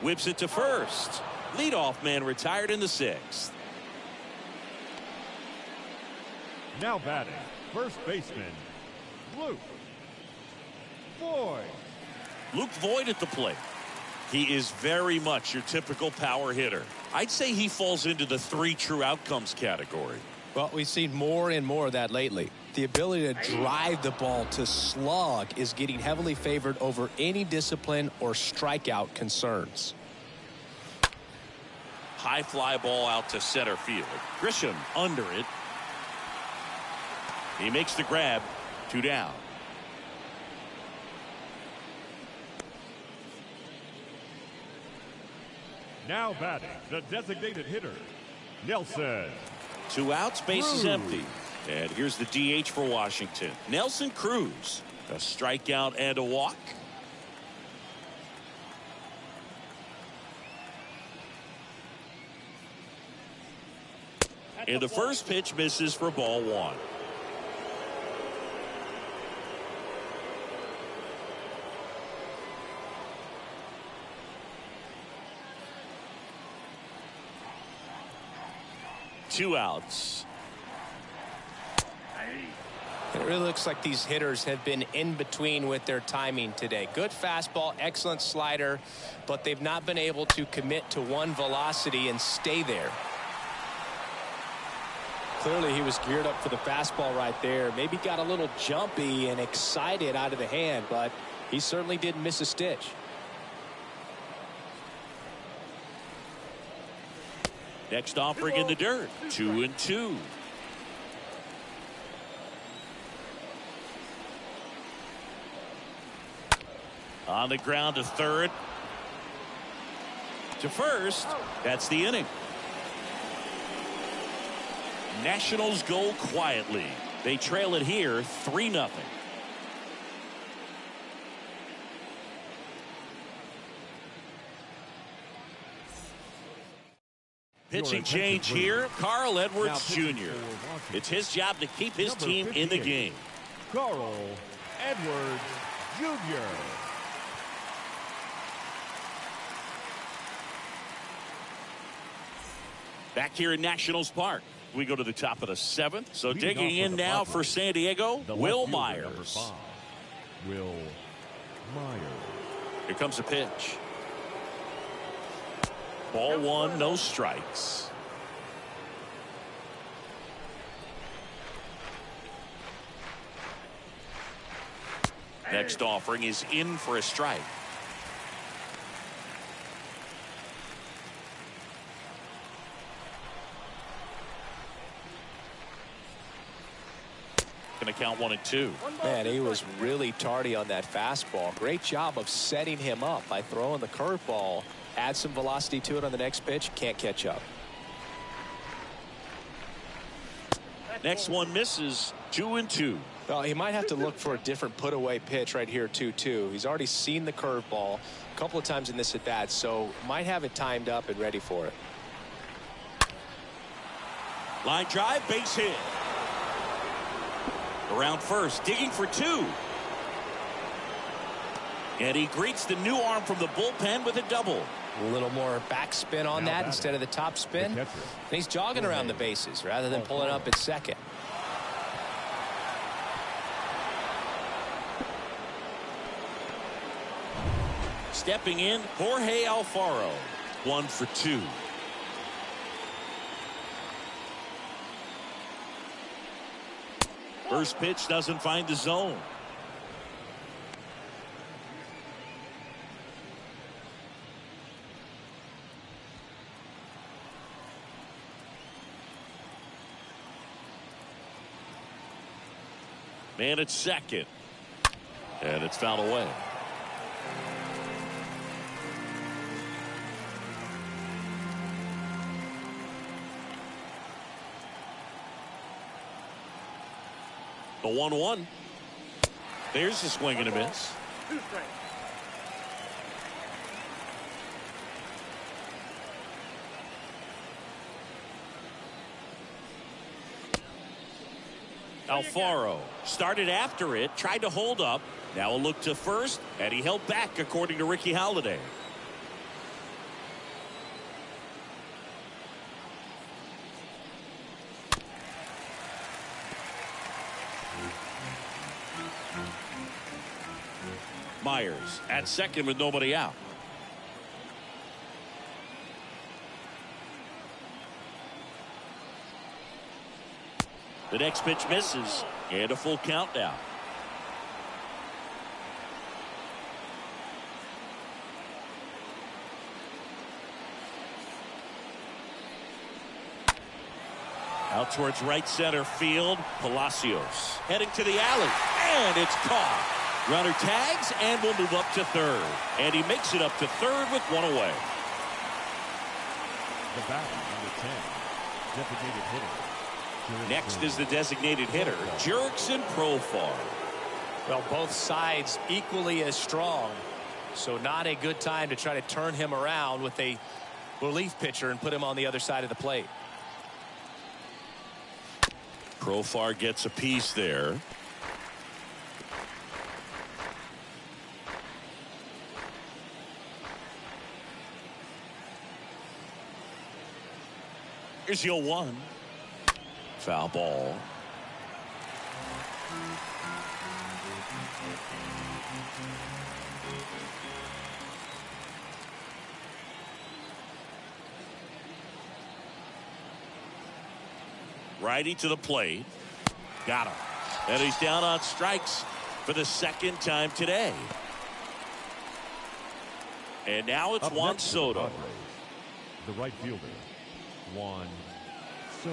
Whips it to first. Leadoff man retired in the 6th. Now batting, first baseman, Luke Voigt. Luke Voigt at the plate. He is very much your typical power hitter. I'd say he falls into the 3 true outcomes category. Well, we've seen more and more of that lately. The ability to drive the ball to slug is getting heavily favored over any discipline or strikeout concerns. High fly ball out to center field. Grisham under it. He makes the grab. 2 down. Now batting, the designated hitter, Nelson. 2 outs, base is empty. And here's the DH for Washington. Nelson Cruz. A strikeout and a walk. And the first pitch misses for ball 1. Two outs. It really looks like these hitters have been in between with their timing today. Good fastball, excellent slider, but they've not been able to commit to one velocity and stay there. Clearly he was geared up for the fastball right there. Maybe got a little jumpy and excited out of the hand, but he certainly didn't miss a stitch. Next offering in the dirt. 2-2. On the ground to third. To first. That's the inning. Nationals go quietly. They trail it here 3-0. Pitching change here. Carl Edwards Jr. It's his job to keep his team in the game. Carl Edwards Jr. Back here in Nationals Park. We go to the top of the 7th. So digging in now for San Diego, Will Myers. Will Myers. Here comes the pitch. Ball 1, no strikes. Next offering is in for a strike. Going to count 1-2. Man, he was really tardy on that fastball. Great job of setting him up by throwing the curveball. Add some velocity to it on the next pitch. Can't catch up. Next one misses. 2-2. Well, he might have to look for a different put away pitch right here 2-2. He's already seen the curveball a couple of times in this at bat, so might have it timed up and ready for it. Line drive, base hit. Around first, digging for 2. And he greets the new arm from the bullpen with a double. A little more backspin on that instead of the top spin. And he's jogging around the bases rather than pulling up at second. Stepping in, Jorge Alfaro. 1 for 2. First pitch doesn't find the zone. Man at second. And it's fouled away. The 1-1. There's the swing and a miss. 2 strikes. Alfaro started after it, tried to hold up. Now a look to first, and he held back according to Ricky Halladay. Myers at second with nobody out. The next pitch misses, and a full count now. Out towards right center field, Palacios heading to the alley, and it's caught. Runner tags and will move up to third. And he makes it up to third with 1 away. The batter, number 10, designated hitter. Next is the designated hitter, Jurickson Profar. Well, both sides equally as strong. So not a good time to try to turn him around with a relief pitcher and put him on the other side of the plate. Profar gets a piece there. Here's your 1. Foul ball. Righty to the plate. Got him. And he's down on strikes for the second time today. And now it's Juan Soto. The right fielder, Juan Soto.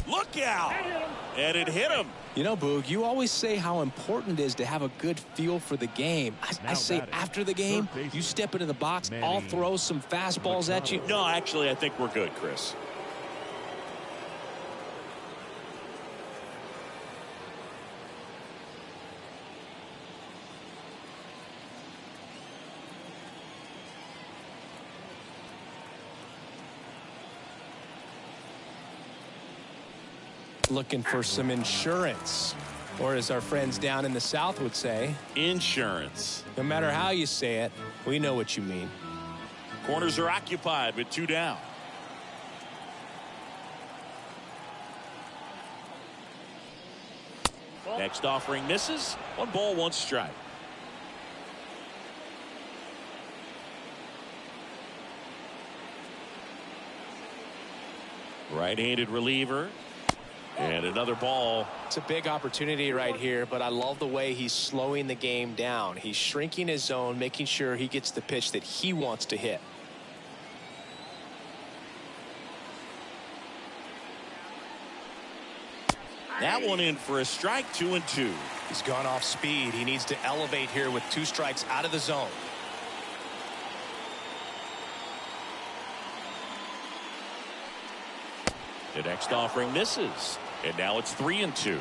Look out! And it hit him. You know, Boog, you always say how important it is to have a good feel for the game. I say after the game, you step into the box, I'll throw some fastballs at you. No, actually, I think we're good, Chris. Looking for some insurance, or as our friends down in the South would say, insurance. No matter how you say it, we know what you mean. Corners are occupied with 2 down. Next offering misses. 1 ball, 1 strike. Right-handed reliever. And another ball. It's a big opportunity right here, but I love the way he's slowing the game down. He's shrinking his zone, making sure he gets the pitch that he wants to hit. That one in for a strike. 2-2. He's gone off speed. He needs to elevate here with 2 strikes out of the zone. The next offering misses. And now it's 3-2.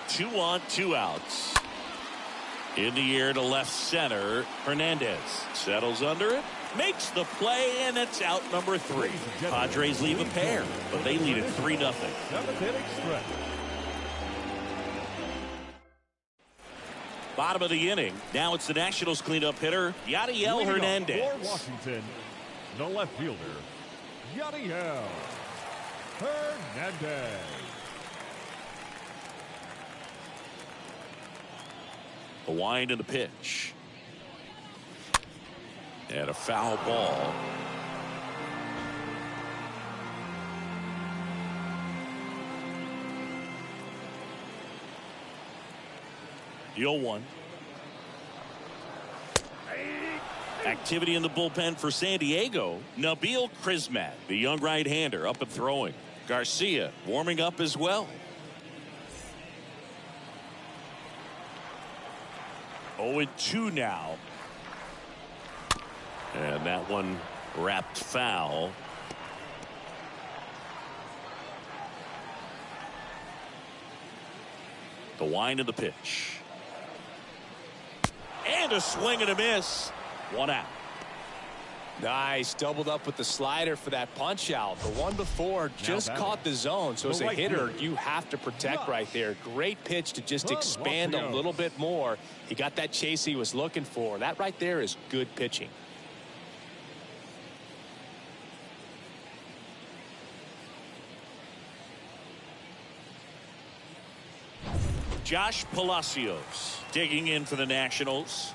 Two on, 2 outs. In the air to left center. Hernandez settles under it, makes the play, and it's out number 3. Padres leave a pair, but they lead it 3-0. 7th inning stretch. Bottom of the inning. Now it's the Nationals cleanup hitter, Yadiel Hernandez. For Washington, the left fielder, Yadiel Hernandez. The wind and the pitch. And a foul ball. The 0-1. Activity in the bullpen for San Diego. Nabil Crismatt, the young right-hander, up and throwing. Garcia warming up as well. 0-2 now. And that one wrapped foul. The wind of the pitch. And a swing and a miss. 1 out. Nice. Doubled up with the slider for that punch out. The one before just caught the zone. So as a hitter, you have to protect right there. Great pitch to just expand a little bit more. He got that chase he was looking for. That right there is good pitching. Josh Palacios digging in for the Nationals.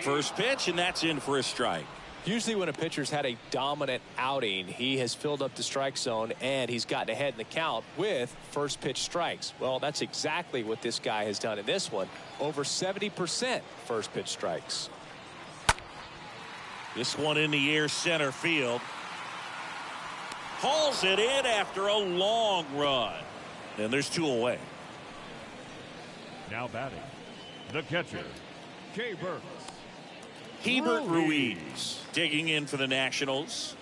First pitch, and that's in for a strike. Usually when a pitcher's had a dominant outing, he has filled up the strike zone and he's gotten ahead in the count with first pitch strikes. Well, that's exactly what this guy has done in this one. Over 70% first pitch strikes. This one in the air center field. Hauls it in after a long run. And there's 2 away. Now batting, the catcher, K. Burks. Hebert Ruiz digging in for the Nationals.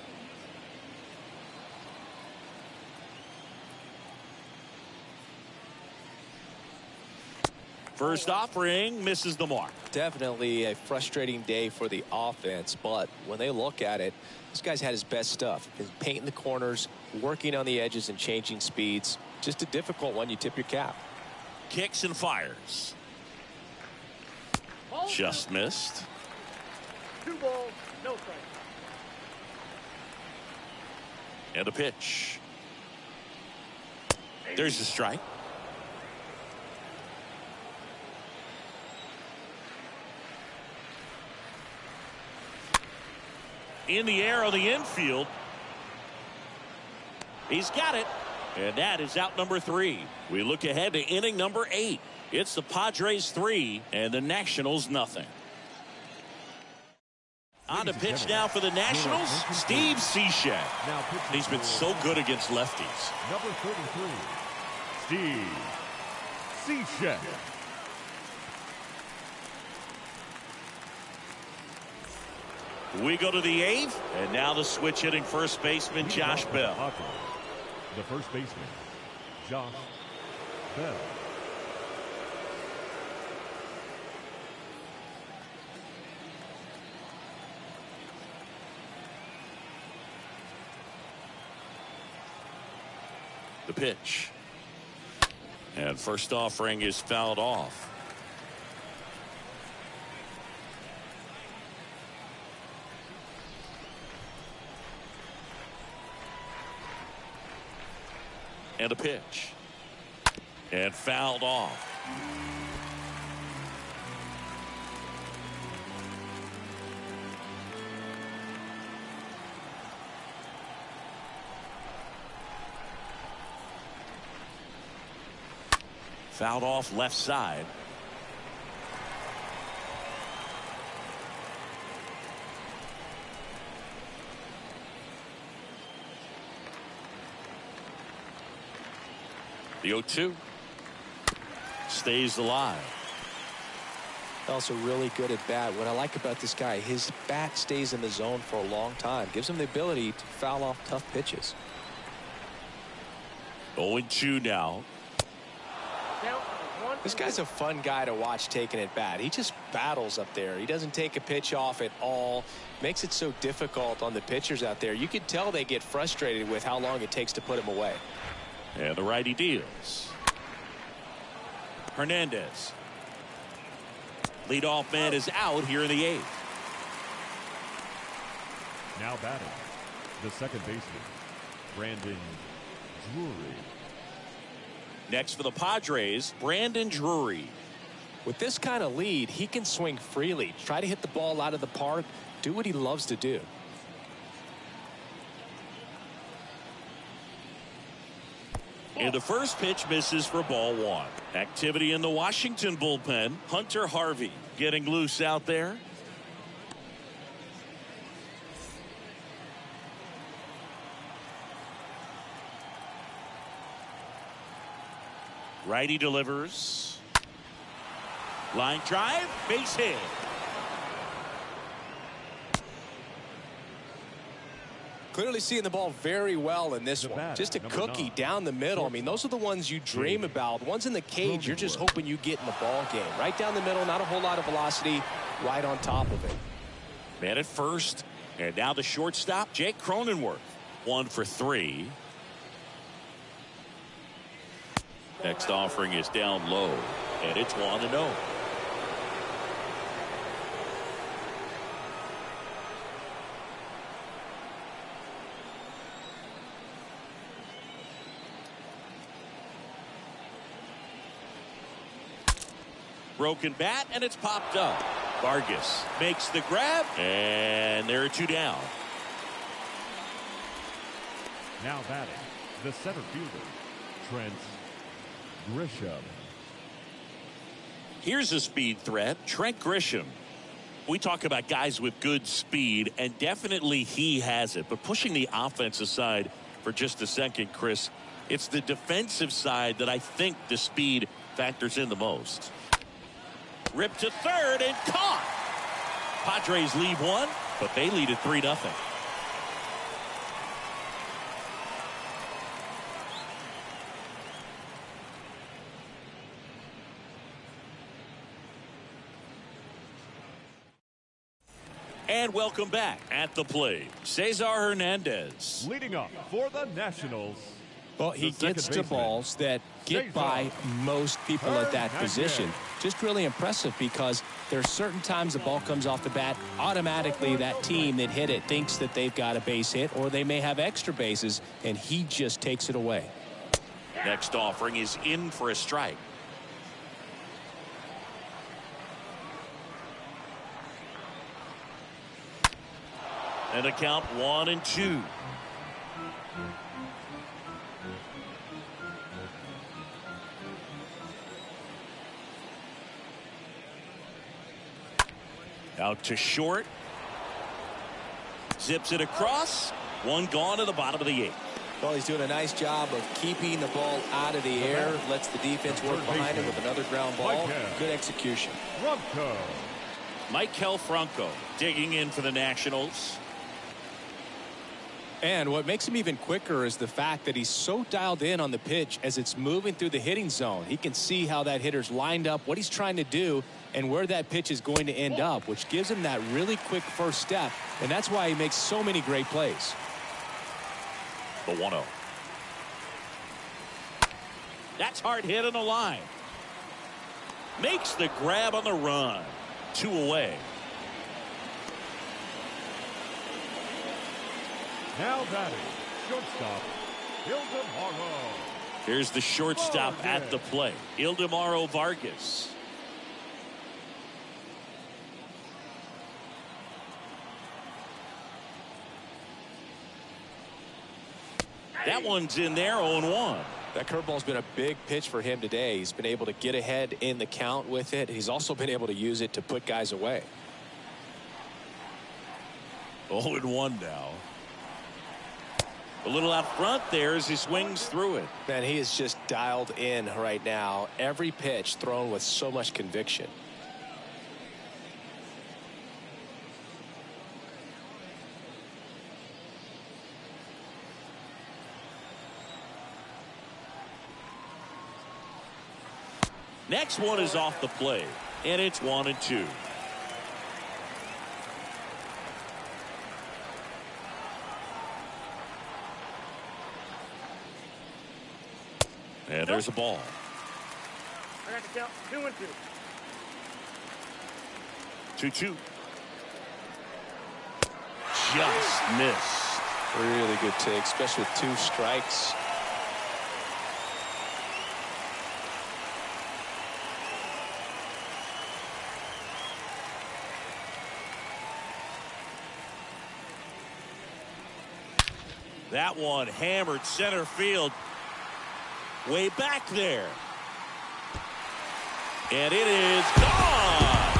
First offering misses the mark. Definitely a frustrating day for the offense, but when they look at it, this guy's had his best stuff. He's painting the corners, working on the edges and changing speeds. Just a difficult one. You tip your cap. Kicks and fires. Just missed. 2 balls, no strike. And a pitch. There's the strike. In the air on the infield. He's got it. And that is out number 3. We look ahead to inning number 8. It's the Padres 3 and the Nationals nothing. On the pitch now for the Nationals, Steve Cishek. He's been so good against lefties. Number 33, Steve Cishek. We go to the 8th, and now the switch hitting first baseman Josh Bell. The first baseman, Josh Bell. The pitch. And first offering is fouled off. And a pitch. And fouled off. Fouled off left side. The 0-2 stays alive. Also really good at bat. What I like about this guy, his bat stays in the zone for a long time. Gives him the ability to foul off tough pitches. 0-2 now. This guy's a fun guy to watch taking at bat. He just battles up there. He doesn't take a pitch off at all. Makes it so difficult on the pitchers out there. You could tell they get frustrated with how long it takes to put him away. And the righty deals. Hernandez. Leadoff man is out here in the 8th. Now batting, the second baseman, Brandon Drury. Next for the Padres, Brandon Drury. With this kind of lead, he can swing freely, try to hit the ball out of the park, do what he loves to do. And the first pitch misses for ball 1. Activity in the Washington bullpen. Hunter Harvey getting loose out there. Righty delivers. Line drive, base hit. Clearly seeing the ball very well in this one. Just a cookie 9. down the middle. I mean, those are the ones you dream about. Ones in the cage, you're just hoping you get in the ball game. Right down the middle, not a whole lot of velocity, right on top of it. Man at first, and now the shortstop, Jake Cronenworth. 1 for 3. Next offering is down low, and it's 1-0. Broken bat, and it's popped up. Vargas makes the grab, and there are 2 down. Now batting, the center fielder, Trent Grisham. Here's a speed threat, Trent Grisham. We talk about guys with good speed, and definitely he has it. But pushing the offense aside for just a second, Chris, it's the defensive side that I think the speed factors in the most. Ripped to third and caught. Padres leave 1, but they lead at 3-0. And welcome back at the plate, Cesar Hernandez. Leading up for the Nationals. Well, he gets to balls that get by most people at that position. Just really impressive because there are certain times the ball comes off the bat, automatically that team that hit it thinks that they've got a base hit or they may have extra bases, and he just takes it away. Next offering is in for a strike. And the count 1-2. Out to short. Zips it across. 1 gone to the bottom of the 8th. Well, he's doing a nice job of keeping the ball out of the air. Lets the defense work behind him with another ground ball. Good execution. Maikel Franco digging in for the Nationals. And what makes him even quicker is the fact that he's so dialed in on the pitch as it's moving through the hitting zone. He can see how that hitter's lined up, what he's trying to do, and where that pitch is going to end up, which gives him that really quick first step, and that's why he makes so many great plays. The 1-0. That's hard hit on the line. Makes the grab on the run. 2 away. Now batting, shortstop, Ildemaro. Here's the shortstop at the plate, Ildemaro Vargas. That one's in there, 0-1. That curveball's been a big pitch for him today. He's been able to get ahead in the count with it. He's also been able to use it to put guys away. 0-1 now. A little out front there as he swings through it. Man, he is just dialed in right now. Every pitch thrown with so much conviction. Next one is off the plate, and it's 1-2. And there's a ball. I got the count. 2-2. 2-2. Just missed. Really good take, especially with 2 strikes. That one hammered center field. Way back there. And it is gone.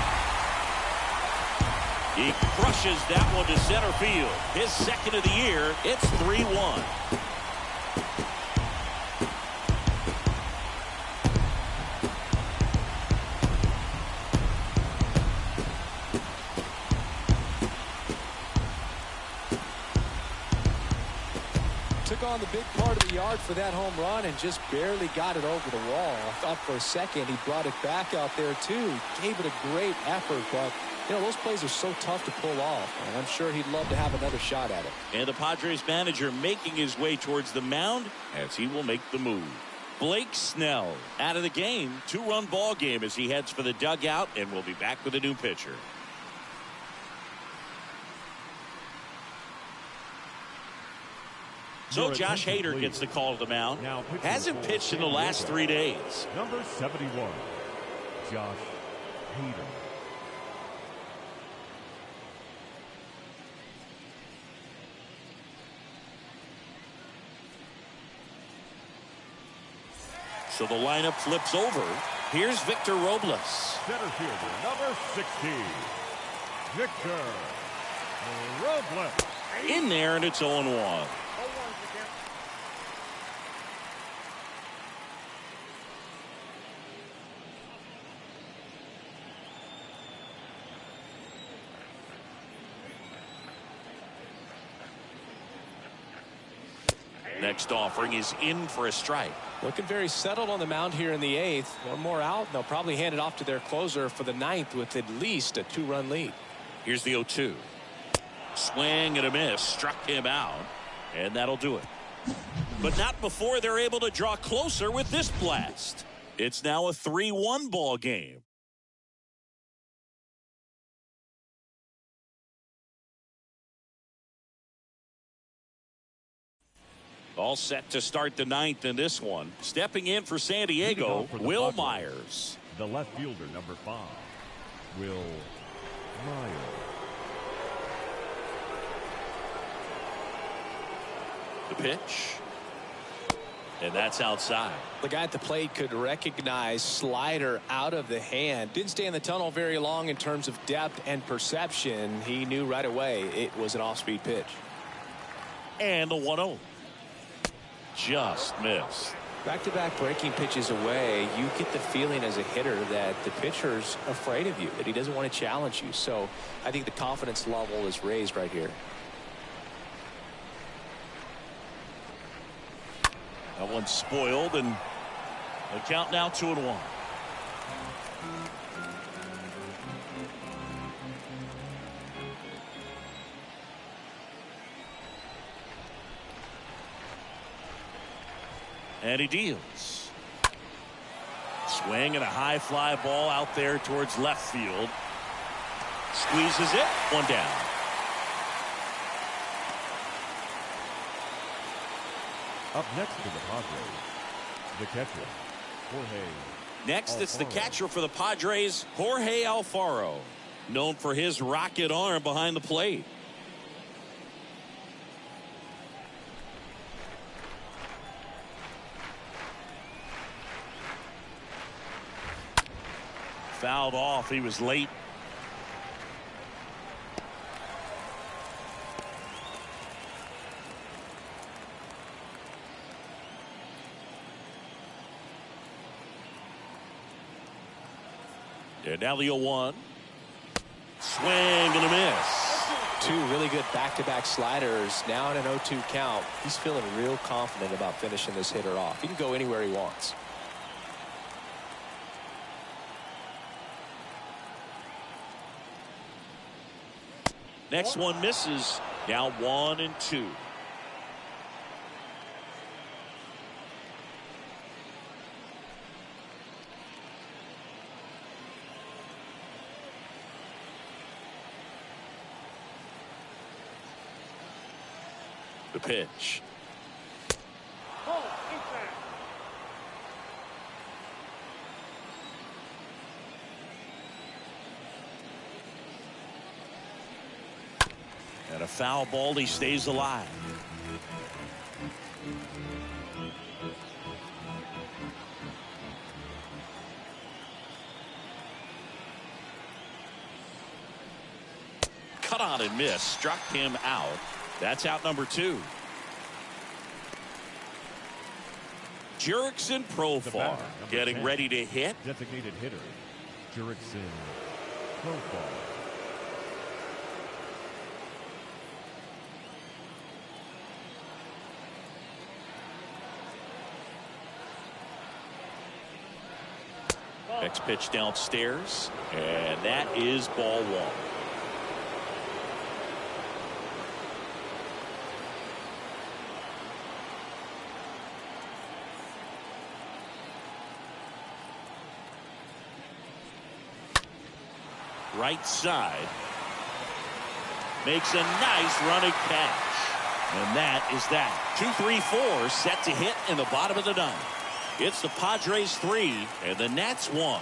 He crushes that one to center field. His second of the year. It's 3-1. Took on the big part of the yard for that home run and just barely got it over the wall. I thought for a second he brought it back out there too. Gave it a great effort, but you know, those plays are so tough to pull off, and I'm sure he'd love to have another shot at it. And the Padres manager making his way towards the mound as he will make the move. Blake Snell out of the game. 2-run ball game as he heads for the dugout, and we'll be back with a new pitcher. So Josh Hader gets the call to the mound. Hasn't pitched in the last 3 days. Number 71, Josh Hader. So the lineup flips over. Here's Victor Robles. Center fielder, number 60, Victor Robles. In there, and it's 0-1. Next offering is in for a strike. Looking very settled on the mound here in the 8th. One more out, and they'll probably hand it off to their closer for the 9th with at least a 2-run lead. Here's the 0-2. Swing and a miss. Struck him out. And that'll do it. But not before they're able to draw closer with this blast. It's now a 3-1 ball game. All set to start the 9th in this one. Stepping in for San Diego, Will Myers. The left fielder, number 5, Will Myers. The pitch. And that's outside. The guy at the plate could recognize slider out of the hand. Didn't stay in the tunnel very long in terms of depth and perception. He knew right away it was an off-speed pitch. And the 1-0. Just missed. Back-to-back breaking pitches away, you get the feeling as a hitter that the pitcher's afraid of you, that he doesn't want to challenge you. So I think the confidence level is raised right here. That one's spoiled, and the count now 2-1. And he deals. Swing and a high fly ball out there towards left field. Squeezes it. One down. Up next for the Padres, The catcher, Jorge. Next, it's the Alfaro. catcher for the Padres, Jorge Alfaro, known for his rocket arm behind the plate. Fouled off. He was late. And now the 0-1. Swing and a miss. Two really good back-to-back sliders. Now in an 0-2 count. He's feeling real confident about finishing this hitter off. He can go anywhere he wants. Next one misses. Now 1-2. The pitch. And a foul ball. He stays alive. Cut on and miss. Struck him out. That's out number 2. Jurickson Profar getting 10. ready to hit. Designated hitter, Jurickson Profar. Next pitch downstairs, and that is ball 1. Right side. Makes a nice running catch. And that is that. 2-3-4 set to hit in the bottom of the 9th. It's the Padres 3 and the Nats 1.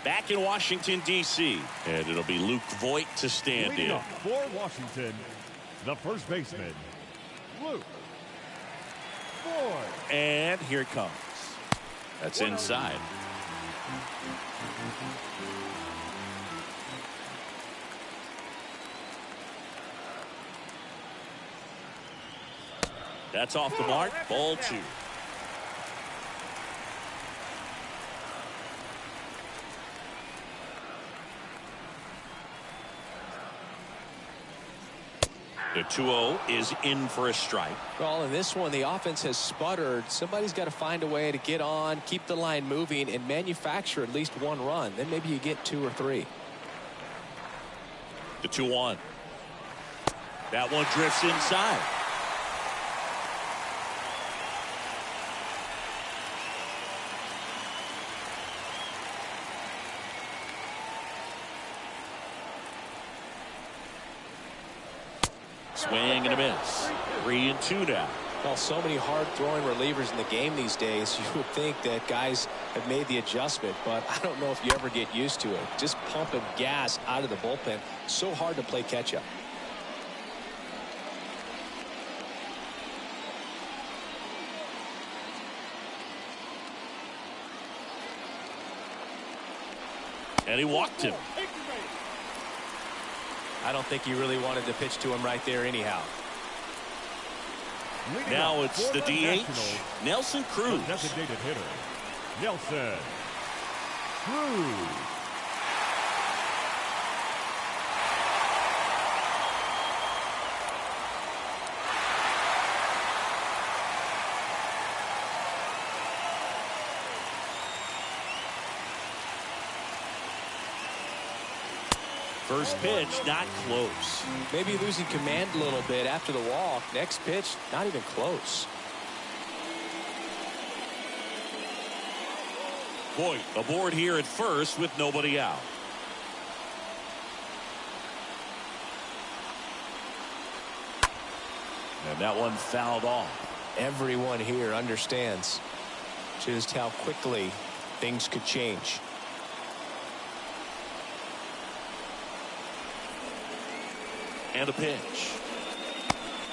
Back in Washington, D.C. And it'll be Luke Voit to stand Leading in. up for Washington, the first baseman, Luke Voit. And here it comes. That's inside. That's off the mark. Ball 2. The 2-0 is in for a strike. Well, in this one, the offense has sputtered. Somebody's got to find a way to get on, keep the line moving, and manufacture at least 1 run. Then maybe you get 2 or 3. The 2-1. That one drifts inside. Swing and a miss. 3-2 now. Well, so many hard-throwing relievers in the game these days, you would think that guys have made the adjustment, but I don't know if you ever get used to it. Just pumping gas out of the bullpen. So hard to play catch-up. And he walked him. I don't think he really wanted to pitch to him right there anyhow. Leading Now up it's for the DH, Nationals, Nelson the Cruz. designated hitter, Nelson Cruz. First pitch, not close. Maybe losing command a little bit after the walk. Next pitch, not even close. Voit aboard here at first with nobody out. And that one fouled off. Everyone here understands just how quickly things could change. And a pitch.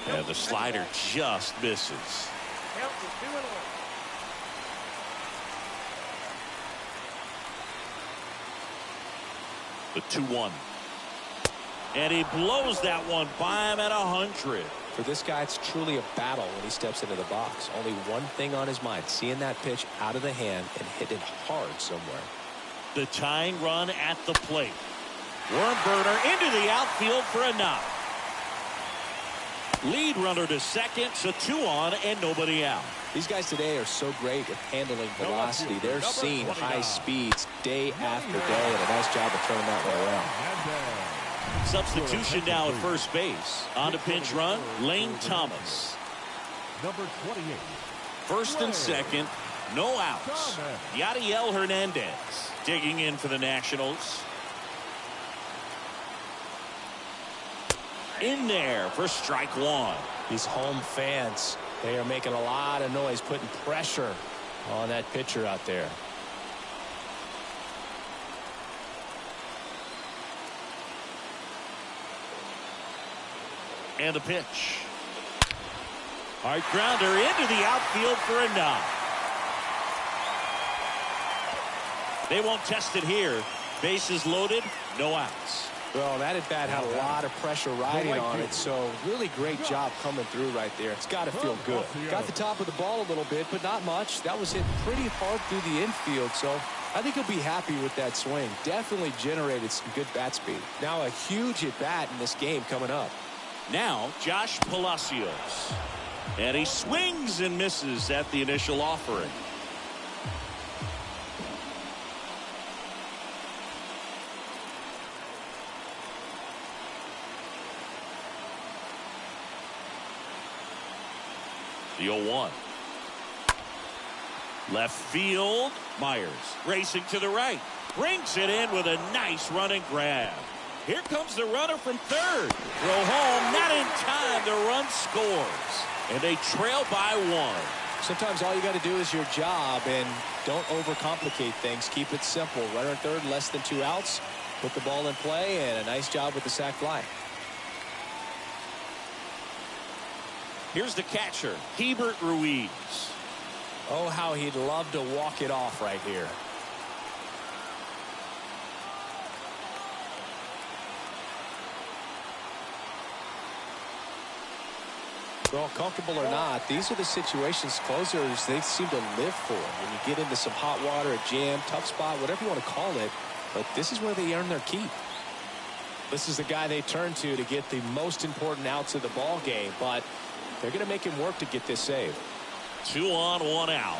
And the slider just misses. Count is 2-1. The 2-1. And he blows that one by him at 100. For this guy, it's truly a battle when he steps into the box. Only one thing on his mind, seeing that pitch out of the hand and hit it hard somewhere. The tying run at the plate. Worm burner into the outfield for a knock. Lead runner to second, so 2 on and nobody out. These guys today are so great at handling velocity. They're seeing high speeds day after day, and a nice job of turning that one around. Substitution now at first base. On to pinch run, Lane Thomas. Number 28. First and second, no outs. Yadiel Hernandez digging in for the Nationals. In there for strike 1. These home fans, they are making a lot of noise, putting pressure on that pitcher out there. And the pitch. Hard grounder into the outfield for a knock. They won't test it here. Bases loaded, no outs. Well, that at bat had a lot of pressure riding on it, so really great job coming through right there. It's got to feel good. Got the top of the ball a little bit, but not much. That was hit pretty hard through the infield, so I think he'll be happy with that swing. Definitely generated some good bat speed. Now a huge at bat in this game coming up. Now Josh Palacios. And he swings and misses at the initial offering. The 0-1. Left field. Myers racing to the right. Brings it in with a nice running grab. Here comes the runner from third. Throw home. Not in time. The run scores. And they trail by 1. Sometimes all you got to do is your job and don't overcomplicate things. Keep it simple. Runner third, less than 2 outs. Put the ball in play, and a nice job with the sac fly. Here's the catcher, Hebert Ruiz. Oh, how he'd love to walk it off right here. Well, comfortable or not, these are the situations closers they seem to live for. When you get into some hot water, a jam, tough spot, whatever you want to call it. But this is where they earn their keep. This is the guy they turn to get the most important outs of the ball game. But they're going to make him work to get this save. 2 on, 1 out.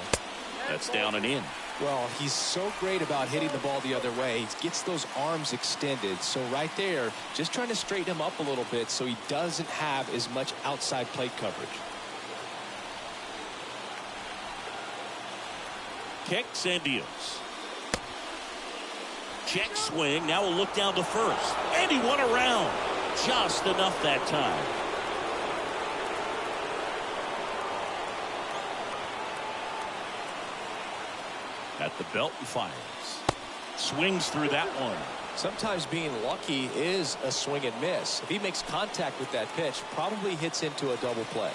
That's down and in. Well, he's so great about hitting the ball the other way. He gets those arms extended. So right there, just trying to straighten him up a little bit so he doesn't have as much outside plate coverage. Kicks and deals. Check swing. Now we'll look down to first. And he went around. Just enough that time. At the belt and fires. Swings through that one. Sometimes being lucky is a swing and miss. If he makes contact with that pitch, probably hits into a double play.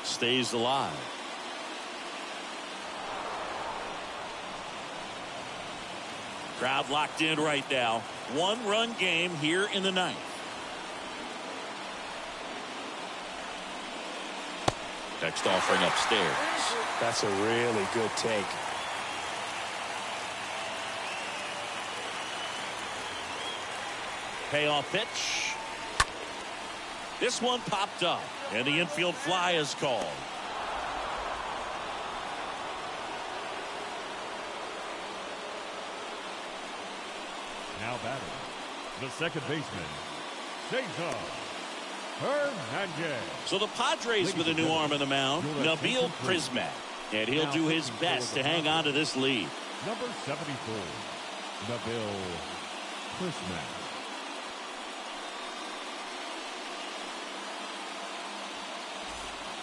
Stays alive. Crowd locked in right now. 1-run game here in the 9th. Next offering upstairs. That's a really good take. Payoff pitch. This one popped up, and the infield fly is called. Now batting, the second baseman, Cesar Hernandez. So the Padres with a new arm in the mound, Nabil Prismac. And he'll do his best to hang on to this lead. Number 74, Nabil Christmas.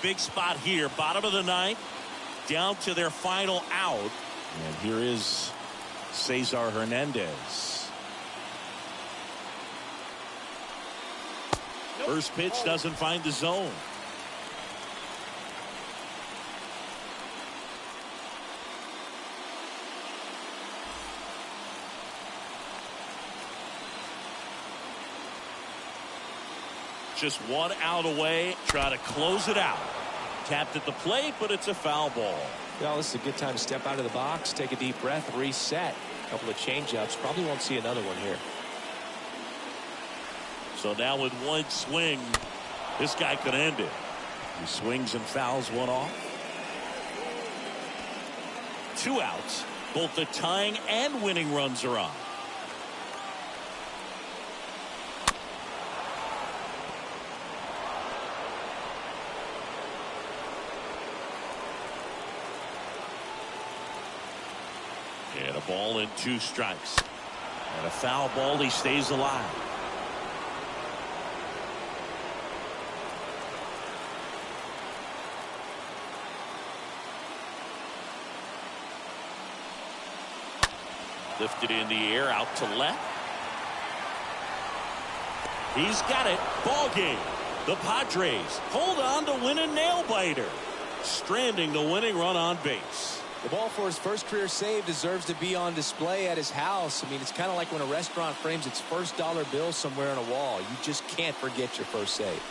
Big spot here, bottom of the ninth, down to their final out. And here is Cesar Hernandez. First pitch doesn't find the zone. Just one out away, try to close it out. Tapped at the plate, but it's a foul ball. Well, this is a good time to step out of the box, take a deep breath, reset. A couple of changeups. Probably won't see another one here. So now with one swing, this guy could end it. He swings and fouls one off. 2 outs. Both the tying and winning runs are on. And a ball and 2 strikes. And a foul ball, he stays alive. Lifted in the air, out to left. He's got it. Ball game. The Padres hold on to win a nail-biter, stranding the winning run on base. The ball for his first career save deserves to be on display at his house. I mean, it's kind of like when a restaurant frames its first dollar bill somewhere on a wall. You just can't forget your first save.